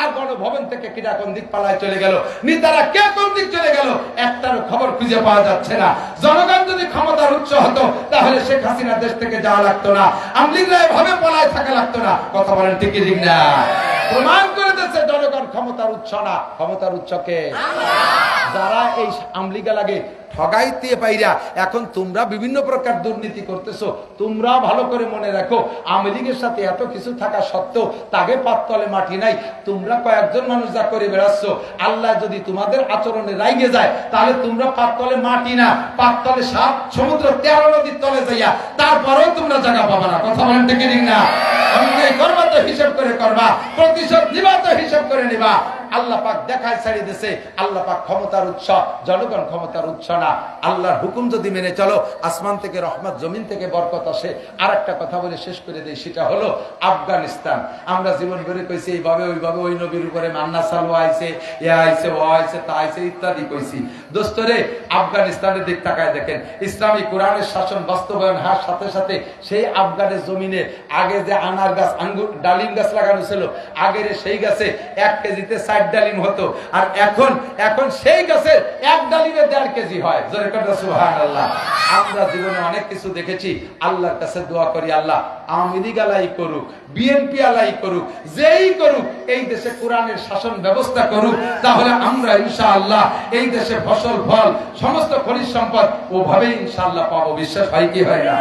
আর গণভবন থেকে কিরা কোন দিক পালায় চলে গেল, নেতারা কে কোন দিক চলে গেল, একটারও খবর খুঁজে পাওয়া যাচ্ছে না। জনগণ যদি ক্ষমতার উৎস হতো, তাহলে শেখ হাসিনা দেশ থেকে যাওয়া লাগতো না, আওয়ামী লীগরা এভাবে পলায় থাকা লাগতো না। কথা বলেন ঠিক ঠিক না? প্রমাণ করে দিচ্ছে জনগণ ক্ষমতার উৎস না, ক্ষমতার উৎসকে যারা এই আওয়ামী লীগ লাগে ঠগাইতে পাইরা এখন তোমরা বিভিন্ন প্রকার দুর্নীতি করতেছো। তোমরা ভালো করে মনে রাখো, আওয়ামী লীগের সাথে এত কিছু থাকা সত্ত্বেও তাকে পাততলে মাটি নাই। তোমরা কয়েকজন মানুষ যা করে বেড়াচ্ছ, আল্লাহ যদি তোমাদের আচরণে রাইগে যায়, তাহলে তোমরা পাততলে মাটি না, পাততলে 7 সমুদ্র 13 নদীর তলে যাইয়া তারপরেও তোমরা জায়গা পাবা না। কথা বলেন ঠিক না? অন্যায় করবা তো হিসাব করে করবা, প্রতিশোধ নিবা তো হিসাব করে নিবা। আল্লাহ পাক দেখায় ছাড়িয়ে দিয়েছে, আল্লাহ পাক ক্ষমতার উৎস, জনগণ ক্ষমতার উৎস না। আল্লাহর হুকুম যদি মেনে চলো, আসমান থেকে রহমত, জমিন থেকে বরকত আসে। আর একটা কথা বলে শেষ করে দেই, সেটা হলো আফগানিস্তান। আমরা জীবন ভরে কইছি এইভাবে ওইভাবে, ওই নবীর উপরে মান্না চালু আইছে, এ আইছে, ও আইছে, তা আইছে ইত্যাদি কইছি। দোস্তরে, আফগানিস্তানের দিক তাকায় দেখেন, ইসলামী কোরআনের শাসন বাস্তবায়ন হওয়ার সাথে সাথে সেই আফগানের জমিনে আগে যে আনার গাছ, আঙ্গুর, ডালিম গাছ লাগানো ছিল, আগের সেই গাছে 1 কেজিতে 4 ডালিম হতো, আর এখন সেই গাছের 1 ডালিমে 1.5 কেজি হয়। জোরে কথা সুবহানাল্লাহ। আমরা জীবনে অনেক কিছু দেখেছি। আল্লাহর কাছে দোয়া করি, আল্লাহ আওয়ামী লীগ আলাই করুক, বিএনপি আলাই করুক, যেই করুক, এই দেশে কোরআনের শাসন ব্যবস্থা করুক, তাহলে আমরা ইনশাআল্লাহ এই দেশে ফসল, ফল, সমস্ত খনিজ সম্পদ ওভাবেই ইনশাআল্লাহ পাবো। বিশ্বাস হয় কি হয় না?